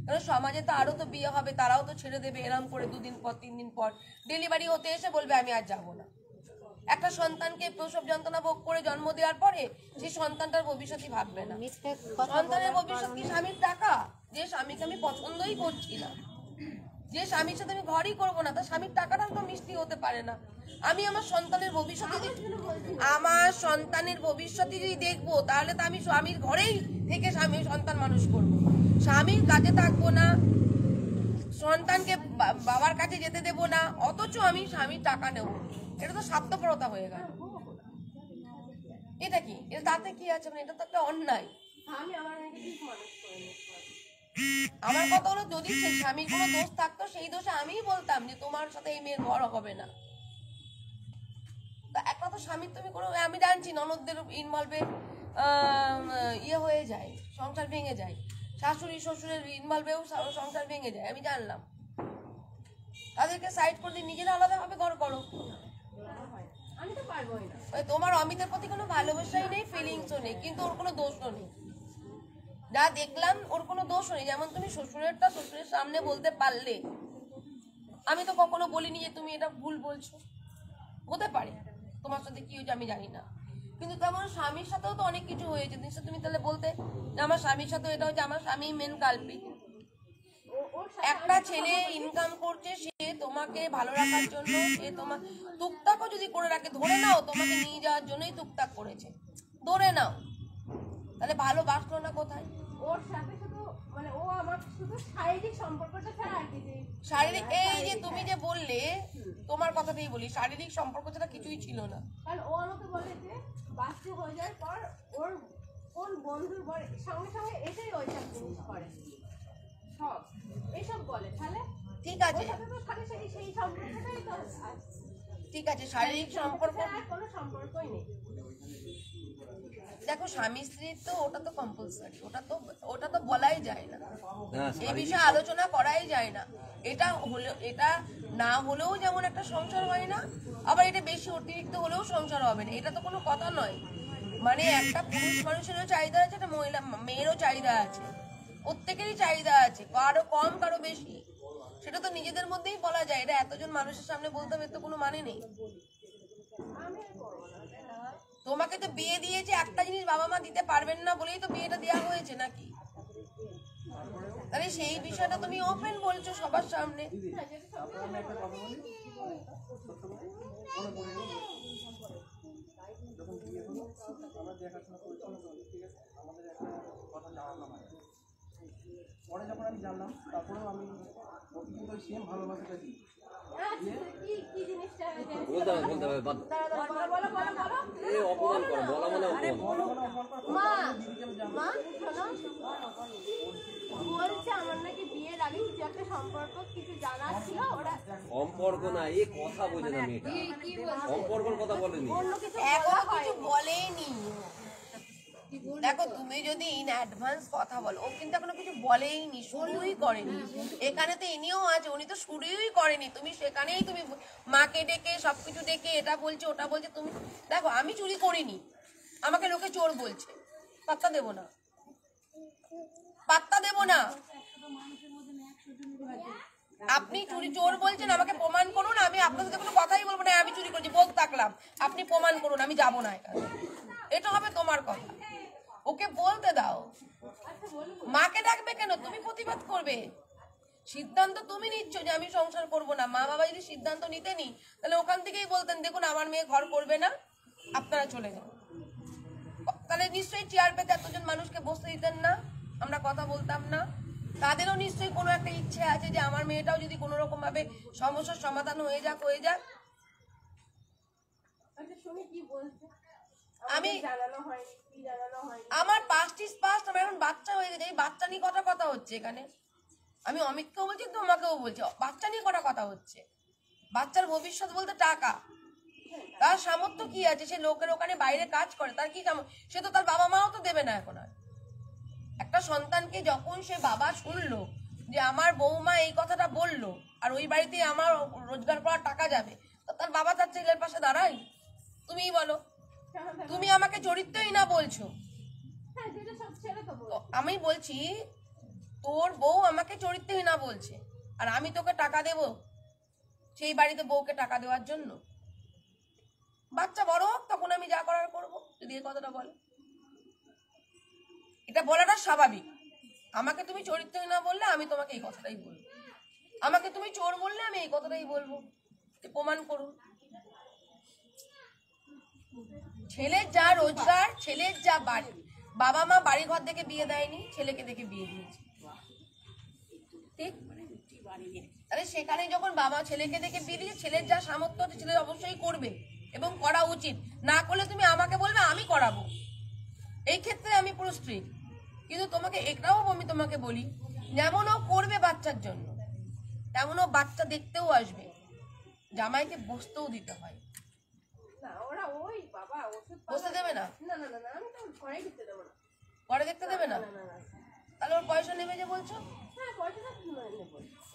কারণ সমাজে তো আরো তো বিয়ে হবে, তারাও তো ছেড়ে দেবে এরম করে 2 দিন পর 3 দিন পর ডেলিভারি হতে এসে বলবে আমি আর যাবো না। একটা সন্তানকে প্রসব যন্ত্রণা ভোগ করে জন্ম দেওয়ার পরে সেই সন্তানটার ভবিষ্যৎই ভাববে না। সন্তানের ভবিষ্যৎ কি স্বামীর টাকা? যে স্বামীকে আমি পছন্দই করছি না, যে স্বামীর সাথে আমি ঘরই করবো না, তার স্বামীর টাকাটা তো মিষ্টি হতে পারে না। আমি আমার সন্তানের ভবিষ্যতে যদি দেখবো, তাহলে তো আমি স্বামীর ঘরেই থেকে সন্তান মানুষ করবো, স্বামীর কাজে থাকবো না, সন্তানকে বাবার কাছে যেতে দেবো না, অথচ আমি স্বামীর টাকা নেবো। এটা তো স্বার্থপরতা হয়ে গেল। এটা কি? এটা তাতে কি আছে? মানে এটা তো একটা অন্যায়। আমার কথা হলো, যদি সেই স্বামীর কোনো দোষ থাকতো সেই দোষে আমিই বলতাম যে তোমার সাথে এই মেয়ের ঘর হবে না। একটা তো স্বামীর তুমি কোনো, আমি জানছি ননদদের ইনভলভে হয়ে যায়, সংসার ভেঙে যায়, শাশুড়ি শ্বশুরের ইনভলভেও সংসার ভেঙে যায়, আমি জানলাম। তাদেরকে সাইড করে দিয়ে নিজেরা আলাদাভাবে ঘর করো। আমি তো পারবোই না। তোমার অমিতের প্রতি কোনো ভালোবাসাই নেই, ফিলিংসও নেই, কিন্তু ওর কোনো দোষও নেই। যা দেখলাম ওর কোনো দোষও নেই। যেমন তুমি শ্বশুরেরটা শ্বশুরের সামনে বলতে পারলে, আমি তো কখনো বলিনি যে তুমি এটা ভুল বলছো। হতে পারে তোমার সাথে কি হয়েছে আমি জানি না, কিন্তু তেমন স্বামীর সাথেও তো অনেক কিছু হয়েছে। নিশ্চয় তুমি তাহলে বলতে আমার স্বামীর সাথে এটা হচ্ছে, আমার স্বামী মেন কালপিট। একটা ছেলে ইনকাম করছে, সে তোমাকে ভালো রাখার জন্য, সে তোমার টুকটাকও যদি করে রাখে, ধরে নাও তোমাকে নিয়ে যাওয়ার জন্যই টুকটাক করেছে, ধরে নাও, তাহলে ভালোবাসলো না কোথায়? ওর সাথে শুধু মানে ও আমার শুধু শারীরিক সম্পর্কটা ছাড়া আর কিছু শারীরিক, এই যে তুমি যে বললে, তোমার কথাতেই বলি, শারীরিক সম্পর্ক ছাড়া কিছুই ছিল না। কারণ ও আমাকে বলে যে বাচ্চা হয়ে যাওয়ার পর ওর কোন বন্ধুর সঙ্গে সঙ্গে এসেই ওইসব জিনিস করে সব এইসব বলে, তাহলে ঠিক আছে, তাহলে সেই সম্পর্কটাই তো ঠিক আছে, শারীরিক সম্পর্ক আর কোনো সম্পর্কই নেই। দেখো স্বামী স্ত্রীর তো ওটা তো কম্পালসারি, ওটা তো বলাই যায় না, হ্যাঁ, এই বিষয়ে আলোচনা করাই যায় না। এটা হলো, এটা না হলেও যেমন একটা সংসার হয় না, আবার এটা বেশি অতিরিক্ত হলেও সংসার হবে না, এটা তো কোনো কথা নয়। মানে একটা পুরুষ মানুষেরও চাহিদা আছে, একটা মহিলা মেয়েরও চাহিদা আছে, প্রত্যেকেরই চাহিদা আছে, কারো কম কারো বেশি, সেটা তো নিজেদের মধ্যেই বলা যায়। এটা এতজন মানুষের সামনে বলতে হবে তো কোনো মানে নেই। তোমাকে তো বিয়ে দিয়েছে, একটা জিনিস বাবা মা দিতে পারবেন না বলেই তো বিয়েটা দেওয়া হয়েছে নাকি? তাহলে সেই বিষয়টা তুমি ওপেন বলছো সবার সামনে। তারপরে আমি একটা কথা বলি, মনে পড়ে গেল যখন বিয়ে হলো আমরা দেখাশোনা করছিলাম, ঠিক আছে, আমাদের একটা কথা জানানো হয়। পরে যখন আমি জানলাম, তারপরেও আমি ওকে কিন্তু ওই সেম ভালোবাসাটা দিই। কি জিনিসটা বলতে হবে বাদ দাও। এ অপমান করে, বলা মানে অপমান। মা শোনো, বলছে আমার নাকি বিয়ের আগে কিছু একটা সম্পর্ক কিছু জানা ছিল, ওরা সম্পর্ক না, এ কথা বোঝে না মেয়েটা, সম্পর্কের কথা বলেনি। এখনো কিছু বলেনি। দেখো তুমি যদি ইন অ্যাডভান্স কথা বলো, ও কিন্তু এখনো কিছু বলেইনি, শুরুই করেনি। এখানে তো ইনিও আছে, উনি তো শুরুই করেনি, তুমি সেখানেই তুমি মাকে ডেকে সবকিছু ডেকে এটা বলছে ওটা বলছে। তুমি দেখো আমি চুরি করিনি, আমাকে লোকে চোর বলছে, পাত্তা দেবো না, পাত্তা দেবো না। আপনি চুরি চোর বলছেন, আমাকে প্রমাণ করুন, আমি আপনার সাথে কোনো কথাই বলবো না, আমি চুরি করেছি বলতে থাকলাম, আপনি প্রমাণ করুন, আমি যাবো না এখানে। এটা হবে তোমার কথা, ওকে বলতে দাও। মাকে ডাকবে কেন? তুমি প্রতিবাদ করবে। সিদ্ধান্ত তুমি নিচ্ছ যে আমি সংসার করব না। মা বাবা যদি সিদ্ধান্ত নিতেনি তাহলে ওখান থেকেই বলতেন দেখুন আমার মেয়ে ঘর করবে না, আপনারা চলে যান। তাহলে নিশ্চয়ই চেয়ার পেতে এতজন মানুষকে বসতে দিতেন না, আমরা কথা বলতাম না। তাদেরও নিশ্চয়ই কোনো একটা ইচ্ছে আছে যে আমার মেয়েটাও যদি কোনো রকম ভাবে সমস্যার সমাধান হয়ে যাক। আমি আমার পাস্ট ইজ পাস্ট, আমার এখন বাচ্চা হয়ে গেছে, এই বাচ্চা নিয়ে কথা হচ্ছে এখানে। আমি অমিতকেও বলছি, তোমাকেও বলছি, বাচ্চা নিয়ে কথা হচ্ছে। বাচ্চার ভবিষ্যৎ বলতে টাকা, তার সামর্থ্য কি আছে? সে লোকের ওখানে বাইরে কাজ করে, তার কি সে তো তার বাবা মাও তো দেবে না এখন আর। একটা সন্তানকে যখন সে বাবা শুনলো যে আমার বৌমা এই কথাটা বললো আর ওই বাড়িতে আমার রোজগার করার টাকা যাবে, তো তার বাবা তার ছেলের পাশে দাঁড়ায়? তুমিই বলো। তুমি আমাকে চরিত্রই না বলছো, আমি বলছি তোর বউ আমাকে চরিত্রই না বলছে, আর আমি তোকে টাকা দেব সেই বাড়িতে বউকে টাকা দেওয়ার জন্য? বাচ্চা বড় হোক তখন আমি যা করার করবো, যদি এই কথাটা বলে। এটা বলাটা স্বাভাবিক। আমাকে তুমি চরিত্রই না বললে আমি তোমাকে এই কথাটাই বলবো, আমাকে তুমি চোর বললে আমি এই কথাটাই বলবো, প্রমাণ করুন। ছেলের যা রোজগার, ছেলের যা বাড়ি, বাবা মা বাড়ি ঘর দেখে বিয়ে দেয়নি, ছেলেকে দেখে বিয়ে দিয়েছে, ঠিক? তাহলে সেখানে যখন বাবা ছেলেকে দেখে বিয়ে দিয়েছে, ছেলের যা সামর্থ্য আছে ছেলে অবশ্যই করবে এবং করা উচিত। না করলে তুমি আমাকে বলবে, আমি করাবো। এই ক্ষেত্রে আমি পুরো স্ট্রিক্ট। কিন্তু তোমাকে এটাও আমি তোমাকে বলি, যেমনও করবে বাচ্চার জন্য, তেমনও বাচ্চা দেখতেও আসবে, জামাইকে বসতেও দিতে হয়। বসতে দেবে না? পরে দেখতে দেবে না? তাহলে ওর পয়সা নেবে যে বলছো,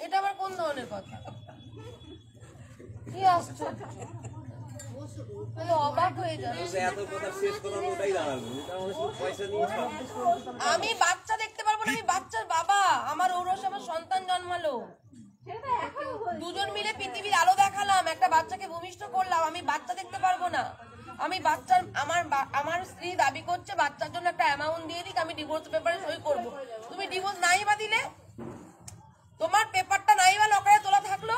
এটা আবার কোন ধরনের কথা? কি আশ্চর্য, অবাক হয়ে যাবে। এত কথা শেষ করার ওটাই দাঁড়ালো, পয়সা নিয়ে আমি বাচ্চা দেখতে পারবো না, আমি বাচ্চার বাবা, আমার ঔরস আমার সন্তান জন্মালো, দুজন মিলে পৃথিবীর আলো দেখালাম, একটা বাচ্চাকে ভূমিষ্ঠ করলাম, আমি বাচ্চা দেখতে পারবো না? আমি বাচ্চার আমার স্ত্রী দাবি করছে বাচ্চার জন্য একটা অ্যামাউন্ট দিয়ে দিক, আমি ডিভোর্স পেপারে সই করবো। তুমি ডিভোর্স নাই বা দিলে, তোমার পেপারটা নাই বা লকারে তোলা থাকলো,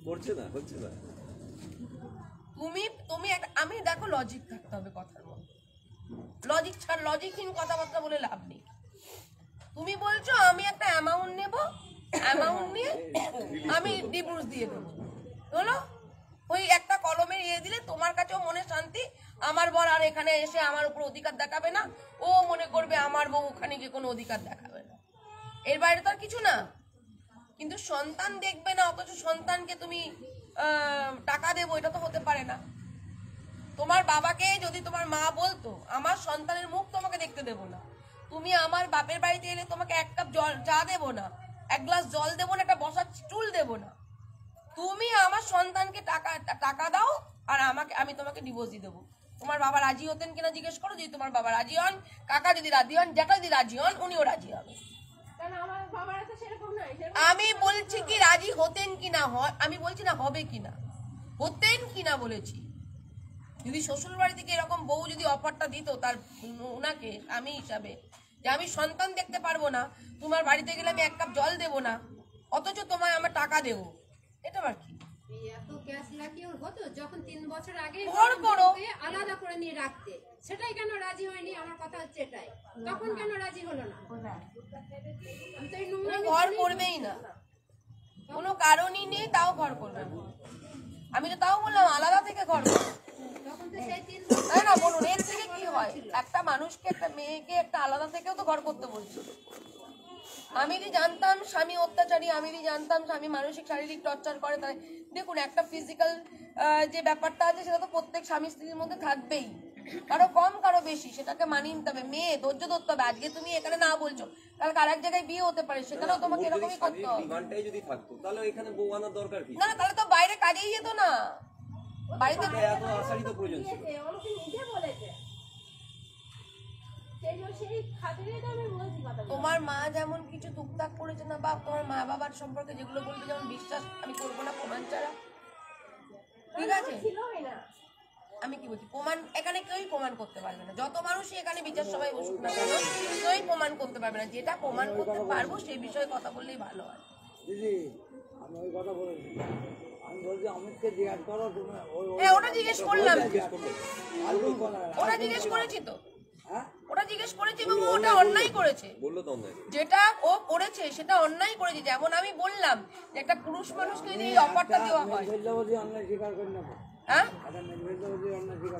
করছে না, হচ্ছে না। তুমি আমি দেখো লজিক থাকতে হবে কথার মধ্যে, লজিকহীন কথাবার্তা বলে লাভ নেই। তুমি বলছো আমি একটা অ্যামাউন্ট নেব, অ্যামাউন্ট নিয়ে আমি ডিভোর্স দিয়ে দেবো, হলো ওই একটা কলমের ইয়ে দিলে তোমার কাছেও মনে শান্তি, আমার বর আর এখানে এসে আমার উপর অধিকার দেখাবে না, ও মনে করবে আমার বউ ওখানে গিয়ে কোনো অধিকার দেখাবে না, এর বাইরে তো আর কিছু না। কিন্তু সন্তান দেখবে না, অথচ সন্তানকে তুমি টাকা দেবো, এটা তো হতে পারে না। তোমার বাবাকে যদি তোমার মা বলতো আমার সন্তানের মুখ তোমাকে দেখতে দেবো না, তুমি আমার বাপের বাড়িতে এলে তোমাকে এক কাপ জল চা দেবো না, এক গ্লাস জল দেবো না, একটা বসার স্টুল দেবো না, তুমি আমার সন্তানকে টাকা দাও আর আমি তোমাকে ডিভোর্স দিয়ে দেবো। তোমার বাবা রাজি হতেন কিনা জিজ্ঞেস করো, যদি তোমার বাবা রাজি হন, কাকা যদি রাজি হন, জ্যাঠা যদি রাজি হন, উনিও রাজি হবে। আমি বলছি কি রাজি হতেন কিনা, আমি বলছি না হবে কিনা, হতেন কিনা বলেছি। যদি শ্বশুর বাড়ি থেকে এরকম বউ যদি অফারটা দিত তার ওনাকে স্বামী হিসাবে, যে আমি সন্তান দেখতে পারবো না, তোমার বাড়িতে গেলে আমি এক কাপ জল দেবো না, অথচ তোমায় আমার টাকা দেবো, এটা আবার কি? এত ক্যাশ লাগিয়ে ওর হতো যখন 3 বছর আগে ঘর করো, আলাদা করে নিয়ে রাখতে, সেটাই কেন রাজি হয়নি? আমার কথা হচ্ছে এটাই, তখন কেন রাজি হলো না? আমি তো এই ঘর করবেই না, কোনো কারণই নেই, তাও ঘর করবে না। আমি তো তাও বললাম আলাদা থেকে ঘর করো, তখন তো সেই 3 তাই না? বলুন এর থেকে কি হয়? একটা মানুষকে, একটা মেয়েকে একটা আলাদা থেকেও তো ঘর করতে বলছিল। আমি যদি জানতাম স্বামী অত্যাচারী, আমি যদি জানতাম স্বামী মানসিক শারীরিক টর্চার করে, তাহলে দেখুন একটা ফিজিক্যাল যে ব্যাপারটা আছে সেটা তো প্রত্যেক স্বামী স্ত্রীর মধ্যে থাকবেই, কারো কম কারো বেশি, সেটাকে মানিয়ে নিতে হবে। মেয়ে ধৈর্য ধরতে হবে, আজকে তুমি এখানে না বলছো, কাল আরেক জায়গায় বিয়ে হতে পারে, সেখানেও তোমাকে এরকমই করতে হবে। ডিমান্ডটাই যদি থাকতো তাহলে এখানে বউ আনার দরকার কি? না তাহলে তো বাইরে কাজেই যেত না, বাড়িতে এত আশারই তো প্রয়োজন ছিল। তোমার মা যেমন কিছু টুকটাক করেছে না, বা তোমার মা বাবার সম্পর্কে যেগুলো বলবে, যেমন বিশ্বাস আমি করবো না প্রমাণ ছাড়া, ঠিক আছে? আমি কি বলছি, প্রমাণ এখানে কেউই প্রমাণ করতে পারবে না, যত মানুষই এখানে বিচার সভায় বসুক না কেন, কেউই প্রমাণ করতে পারবে না। যেটা প্রমাণ করতে পারবো সেই বিষয়ে কথা বললেই ভালো হয়। দিদি আমি ওই কথা বলেছি, আমি বলছি অমিতকে জিজ্ঞাসা করো, তুমি হ্যাঁ ওটা জিজ্ঞেস করলাম, ওটা আর জিজ্ঞেস করেছি তো, হ্যাঁ ওটা জিজ্ঞেস করেছি এবং ওটা অন্যায় করেছে, বললো তো অন্যায়। যেটা ও করেছে সেটা অন্যায় করেছে। যেমন আমি বললাম যে একটা পুরুষ মানুষকে যদি এই অফারটা দেওয়া হয়, অন্যায় স্বীকার করে নেবো, হ্যাঁ অন্যায় স্বীকার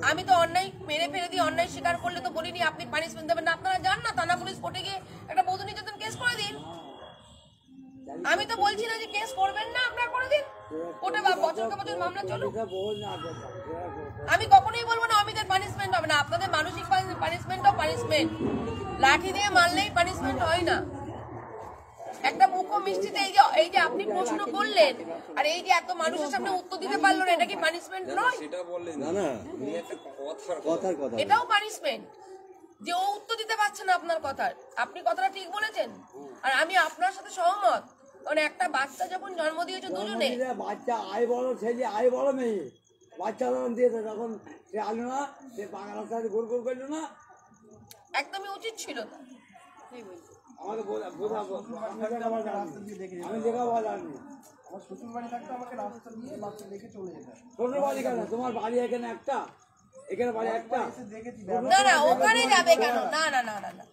আমি তো অন্যায় মেরে ফেলে দিয়ে অন্যায় স্বীকার করলে তো বলিনি আপনি পানিশমেন্ট দেবেন না, আপনারা যান না থানা পুলিশ কোর্টে গিয়ে একটা বধূ নির্যাতন কেস করে দিন। আমি তো বলছি না যে কেস করবেন না, আপনারা করে দিন, কোর্টে বছরকে বছর মামলা চলুক। আমি কখনোই বলবো না অমিতের পানিশমেন্ট হবে না, আপনাদের মানসিক পানিশমেন্টও পানিশমেন্ট, লাঠি দিয়ে মারলেই পানিশমেন্ট হয় না। একটা মুখ্য মিষ্টিতে এই যে আপনি প্রশ্ন করলেন আর এই যে এত মানুষের সামনে উত্তর দিতে পারলো না, এটা কি পানিশমেন্ট নয়? সেটা বললেন না, না উনি একটা কথার কথা, এটাও পানিশমেন্ট যে ও উত্তর দিতে পারছে না আপনার কথার। আপনি কথাটা ঠিক বলেছেন আর আমি আপনার সাথে সহমত, কারণ একটা বাচ্চা যখন জন্ম দিয়েছে দুজনে, বাচ্চা আই বড় ছেলে আই বড় মেয়ে, বাচ্চা যখন দিয়েছে তখন সে আলো না, সে বাংলার সাথে গোল গোল করলো না, একদমই উচিত ছিল না। আমাকে বোঝাবো, আমি লেখাবো জানি। আমার শ্বশুর বাড়ি থাকতে আমাকে রাস্তা দিয়ে বাচ্চা দেখে চলে যেতে হয়। শ্বশুর বাড়ি কেন? তোমার বাড়ি এখানে একটা, এখানে বাড়ি একটা, দেখেছি না না ওখানে যাবে কেন? না না না না না,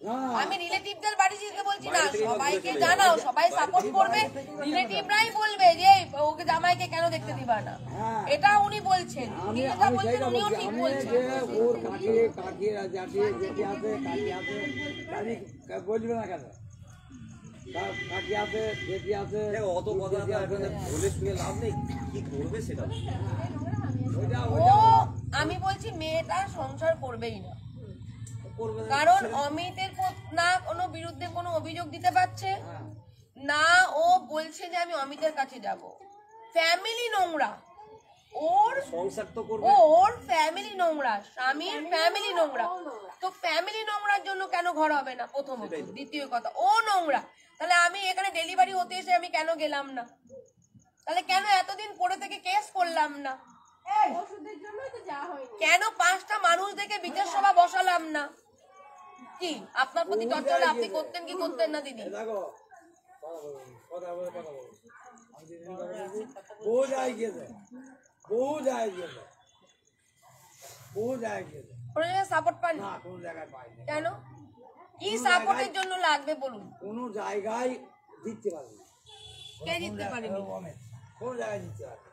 আমি রিলেটিভদের বাড়ি যেতে বলছি না, সবাইকে জানাও, সবাই সাপোর্ট করবে, রিলেটিভরাই বলবে যে ওকে জামাইকে কেন দেখতে দিবা না, এটা উনি বলছেন, উনি যেটা বলছেন উনিও ঠিক বলছেন। ওর কাকি কাকি জাতি জেঠি আছে, কাকি আছে, কাকি বলবে না কেন? কাকি আছে, জেঠি আছে, অত কথা বলে শুনে লাভ নেই, কি করবে সেটা। ও আমি বলছি মেয়েটা সংসার করবেই না, কারণ অমিতের না কোনো বিরুদ্ধে কোনো অভিযোগ দিতে পারছে না, ও বলছে যে আমি অমিতের কাছে যাব, ফ্যামিলি নোংরা, ওর সংসার তো করবে, ওর ফ্যামিলি নোংরা, স্বামীর ফ্যামিলি নোংরা, তো ফ্যামিলি নোংরার জন্য কেন ঘর হবে না? প্রথমত, দ্বিতীয় কথা ও নোংরা, তাহলে আমি এখানে ডেলিভারি হতে এসে আমি কেন গেলাম না? তাহলে কেন এতদিন পরে থেকে কেস করলাম না? কেন 5টা মানুষ দেখে বিচার সভা বসালাম না? কি আপনার প্রতি টর্চার আপনি করতেন কি করতেন না দিদি? দেখো কথা বলো, কথা বলো, কথা বলো। বহু জায়গায় গিয়েছে, বহু জায়গায় গিয়েছে, বহু জায়গায় গিয়েছে, কোনো জায়গায় সাপোর্ট পান না কোনো জায়গায় পাইনি। কেন? কি সাপোর্টের জন্য লাগবে বলুন? কোনো জায়গায় জিততে পারেনি, কে জিততে পারেনি? কোনো জায়গায় জিততে পারেনি।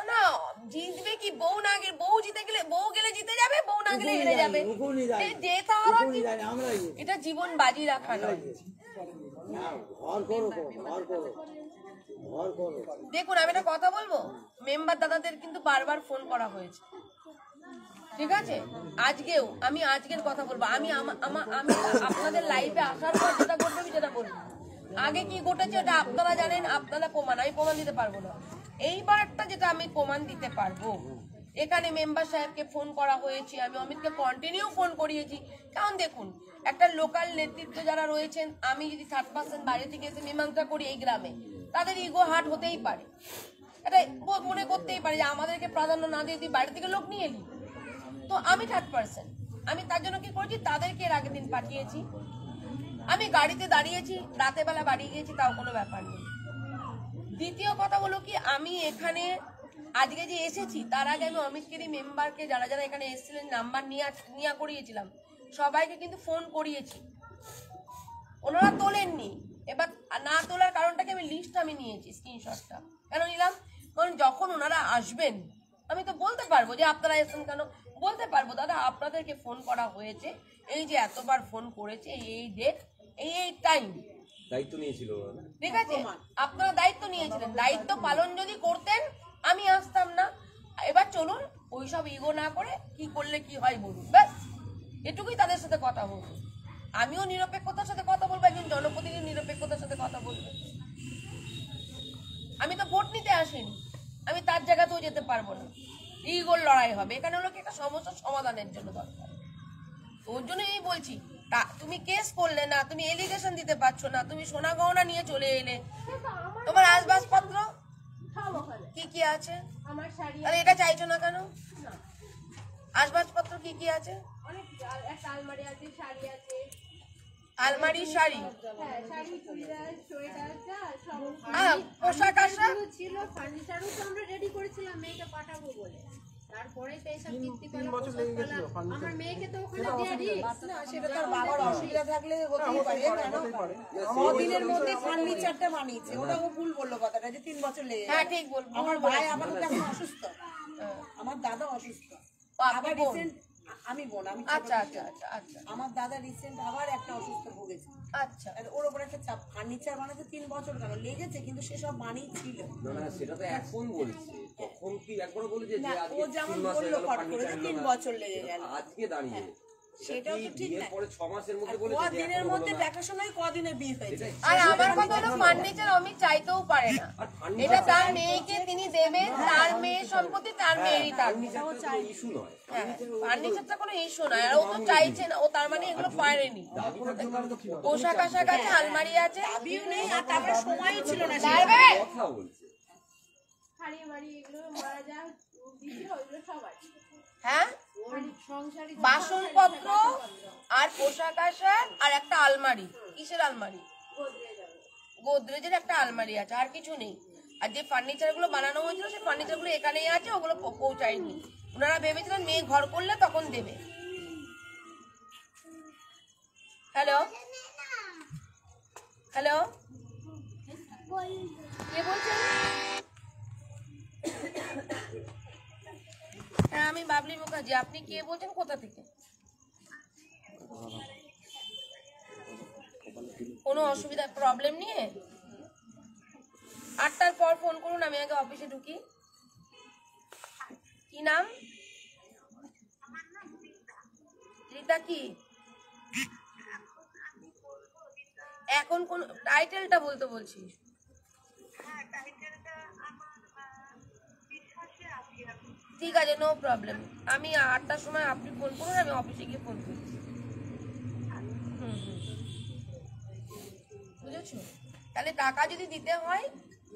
না জিতবে কি? বউ না গেলে, বউ জিতে গেলে, বউ গেলে জিতে যাবে, বউ না গেলে হেরে যাবে। ওখানে যাই, জেতা হারা ওখানে যাই, আমরা গিয়েছি। এটা জীবন বাজি রাখা নয়। ঘর করো, ঘর করো, ঘর করো। দেখুন আমি একটা কথা বলবো, মেম্বার দাদাদের কিন্তু বারবার ফোন করা হয়েছে, ঠিক আছে? আজকেও আমি আজকের কথা বলবো, আমি আমি আপনাদের লাইভে আসার পর যেটা ঘটবে আমি সেটা বলবো। আগে কি ঘটেছে ওটা আপনারা জানেন, আপনারা প্রমাণ, আমি প্রমাণ দিতে পারবো না। এইবারটা যেটা আমি প্রমাণ দিতে পারবো, এখানে মেম্বার সাহেবকে ফোন করা হয়েছে, আমি অমিতকে কন্টিনিউ ফোন করিয়েছি। কারণ দেখুন একটা লোকাল নেতৃত্ব যারা রয়েছেন, আমি যদি 3% বাইরে থেকে এসে মীমাংসা করি এই গ্রামে, তাদের ইগো হার্ট হতেই পারে, এটা মনে করতেই পারে যে আমাদেরকে প্রাধান্য না দিয়ে তুই বাইরে থেকে লোক নিয়ে এলি। তো আমি 3%, আমি তার জন্য কি করেছি, তাদেরকে এর আগের দিন পাঠিয়েছি, আমি গাড়িতে দাঁড়িয়েছি, রাতে বেলা বাড়ি গিয়েছি, তাও কোনো ব্যাপার নেই। দ্বিতীয় কথা হলো কি, আমি এখানে আজকে যে এসেছি তার আগে আমি অমিতকেরই মেম্বারকে যারা যারা এখানে এসেছিলেন নাম্বার নিয়ে করিয়েছিলাম, সবাইকে কিন্তু ফোন করিয়েছি, ওনারা তোলেননি। এবার না তোলার কারণটাকে আমি লিস্টটা আমি নিয়েছি, স্ক্রিনশটটা কেন নিলাম, কারণ যখন ওনারা আসবেন আমি তো বলতে পারবো যে আপনারা এসেছেন কেন, বলতে পারবো দাদা আপনাদেরকে ফোন করা হয়েছে, এই যে এতবার ফোন করেছে, এই ডেট, এই টাইম দায়িত্ব নিয়েছিল ওরা না? ঠিক আছে, আপনারা দায়িত্ব নিয়েছিলেন, দায়িত্ব পালন যদি করতেন আমি আসতাম না। এবার চলুন ওইসব ইগো না করে কি করলে কি হয় বলুন, ব্যাস এটুকুই তাদের সাথে কথা বলবো। আমিও নিরপেক্ষতার সাথে কথা বলবো, একজন জনপ্রতিনিধি নিরপেক্ষতার সাথে কথা বলবো। আমি তো ভোট নিতে আসিনি, আমি তার জায়গাতেও যেতে পারবো না, ইগোর লড়াই হবে। এখানে হলো কি একটা সমস্যার সমাধানের জন্য দরকার, ওর জন্য এই বলছি। তুমি কেস করলে না, তুমি এলিগেশন দিতে পারছো না, তুমি সোনা গহনা নিয়ে চলে এলে, তোমার আসবাবপত্র কি কি আছে, তাহলে এটা চাইছো না কেন? আসবাবপত্র কি কি আছে? আলমারি, শাড়ি, পোশাক আশাক ছিল, ফার্নিচারও তো আমরা রেডি করেছিলাম মেয়েকে পাঠাবো বলে, তারপরে তো এইসব কীর্তিকলাপ আমার মেয়েকে তো ওখানে দিয়ে দিই। সেটা তার বাবার অসুবিধা থাকলে হতেই পারে, কেন কদিনের মধ্যে ফার্নিচারটা বানিয়েছে, ওটাও ভুল বললো কথাটা যে 3 বছর লেগে গেছে। হ্যাঁ ঠিক বলবো। আমার ভাই আপাতত এখন অসুস্থ, আমার দাদা অসুস্থ, আবার রিসেন্ট আমি বোন, আমি আচ্ছা আচ্ছা আচ্ছা আচ্ছা আমার দাদা রিসেন্ট আবার একটা অসুস্থ ভুগেছে, আচ্ছা ওর উপর একটা চাপ। ফার্নিচার বানাতে 3 বছর কেন লেগেছে, কিন্তু সেসব বানিয়েছিল না না, সেটা তো এখন বলছে, তখন কি একবার বলেছে যে না, আজকে ও যেমন 3 মাস হয়ে বললো গেল ফট করে যে ফার্নিচার 3 এলো না। বছর লেগে গেল, আজকে দাঁড়িয়ে সেটাও তো ঠিক না। পরে 6 মাসের মধ্যে বলেছে যে কদিনের এখনো মধ্যে হলো না। দেখাশোনায় কদিনে বিয়ে হয়েছে। আর আমার কথা হলো ফার্নিচার অমিত চাইতেও পারে না, এটা তার মেয়েকে তিনি দেবেন, তার মেয়ের সম্পত্তি তার মেয়েরই থাকবে। ইস্যু নয়, হ্যাঁ ফার্নিচারটা কোনো ইস্যু নয়, আর ও তো চাইছে না, ও তার মানে এগুলো পারেনি। পোশাক আশাক আছে, আলমারি আছে, দাবিও নেই, আর তারপরে সময়ও ছিল না। কথা বলছে। হ্যাঁ বাসনপত্র আর পোশাক আশাক আর একটা আলমারি। কিসের আলমারি? গোদরেজের একটা আলমারি আছে, আর কিছু নেই। আর যে ফার্নিচার গুলো বানানো হয়েছিল সেই ফার্নিচার গুলো এখানেই আছে, ওগুলো পৌঁছায়নি। ওনারা ভেবেছিলেন মেয়ে ঘর করলে তখন দেবে। হ্যালো হ্যালো, কে বলছেন? হ্যাঁ আমি বাবলি মুখার্জি, আপনি কে বলছেন, কোথা থেকে? কোনো অসুবিধা প্রবলেম নিয়ে 8টার পর ফোন করুন, আমি আগে অফিসে ঢুকি। কি নাম? রীতা। কি এখন কোন টাইটেলটা বলতে বলছি? ঠিক আছে, নো প্রবলেম। আমি 8টার সময় আপনি ফোন করুন, আমি অফিসে গিয়ে ফোন করছি। বুঝেছো? তাহলে টাকা যদি দিতে হয়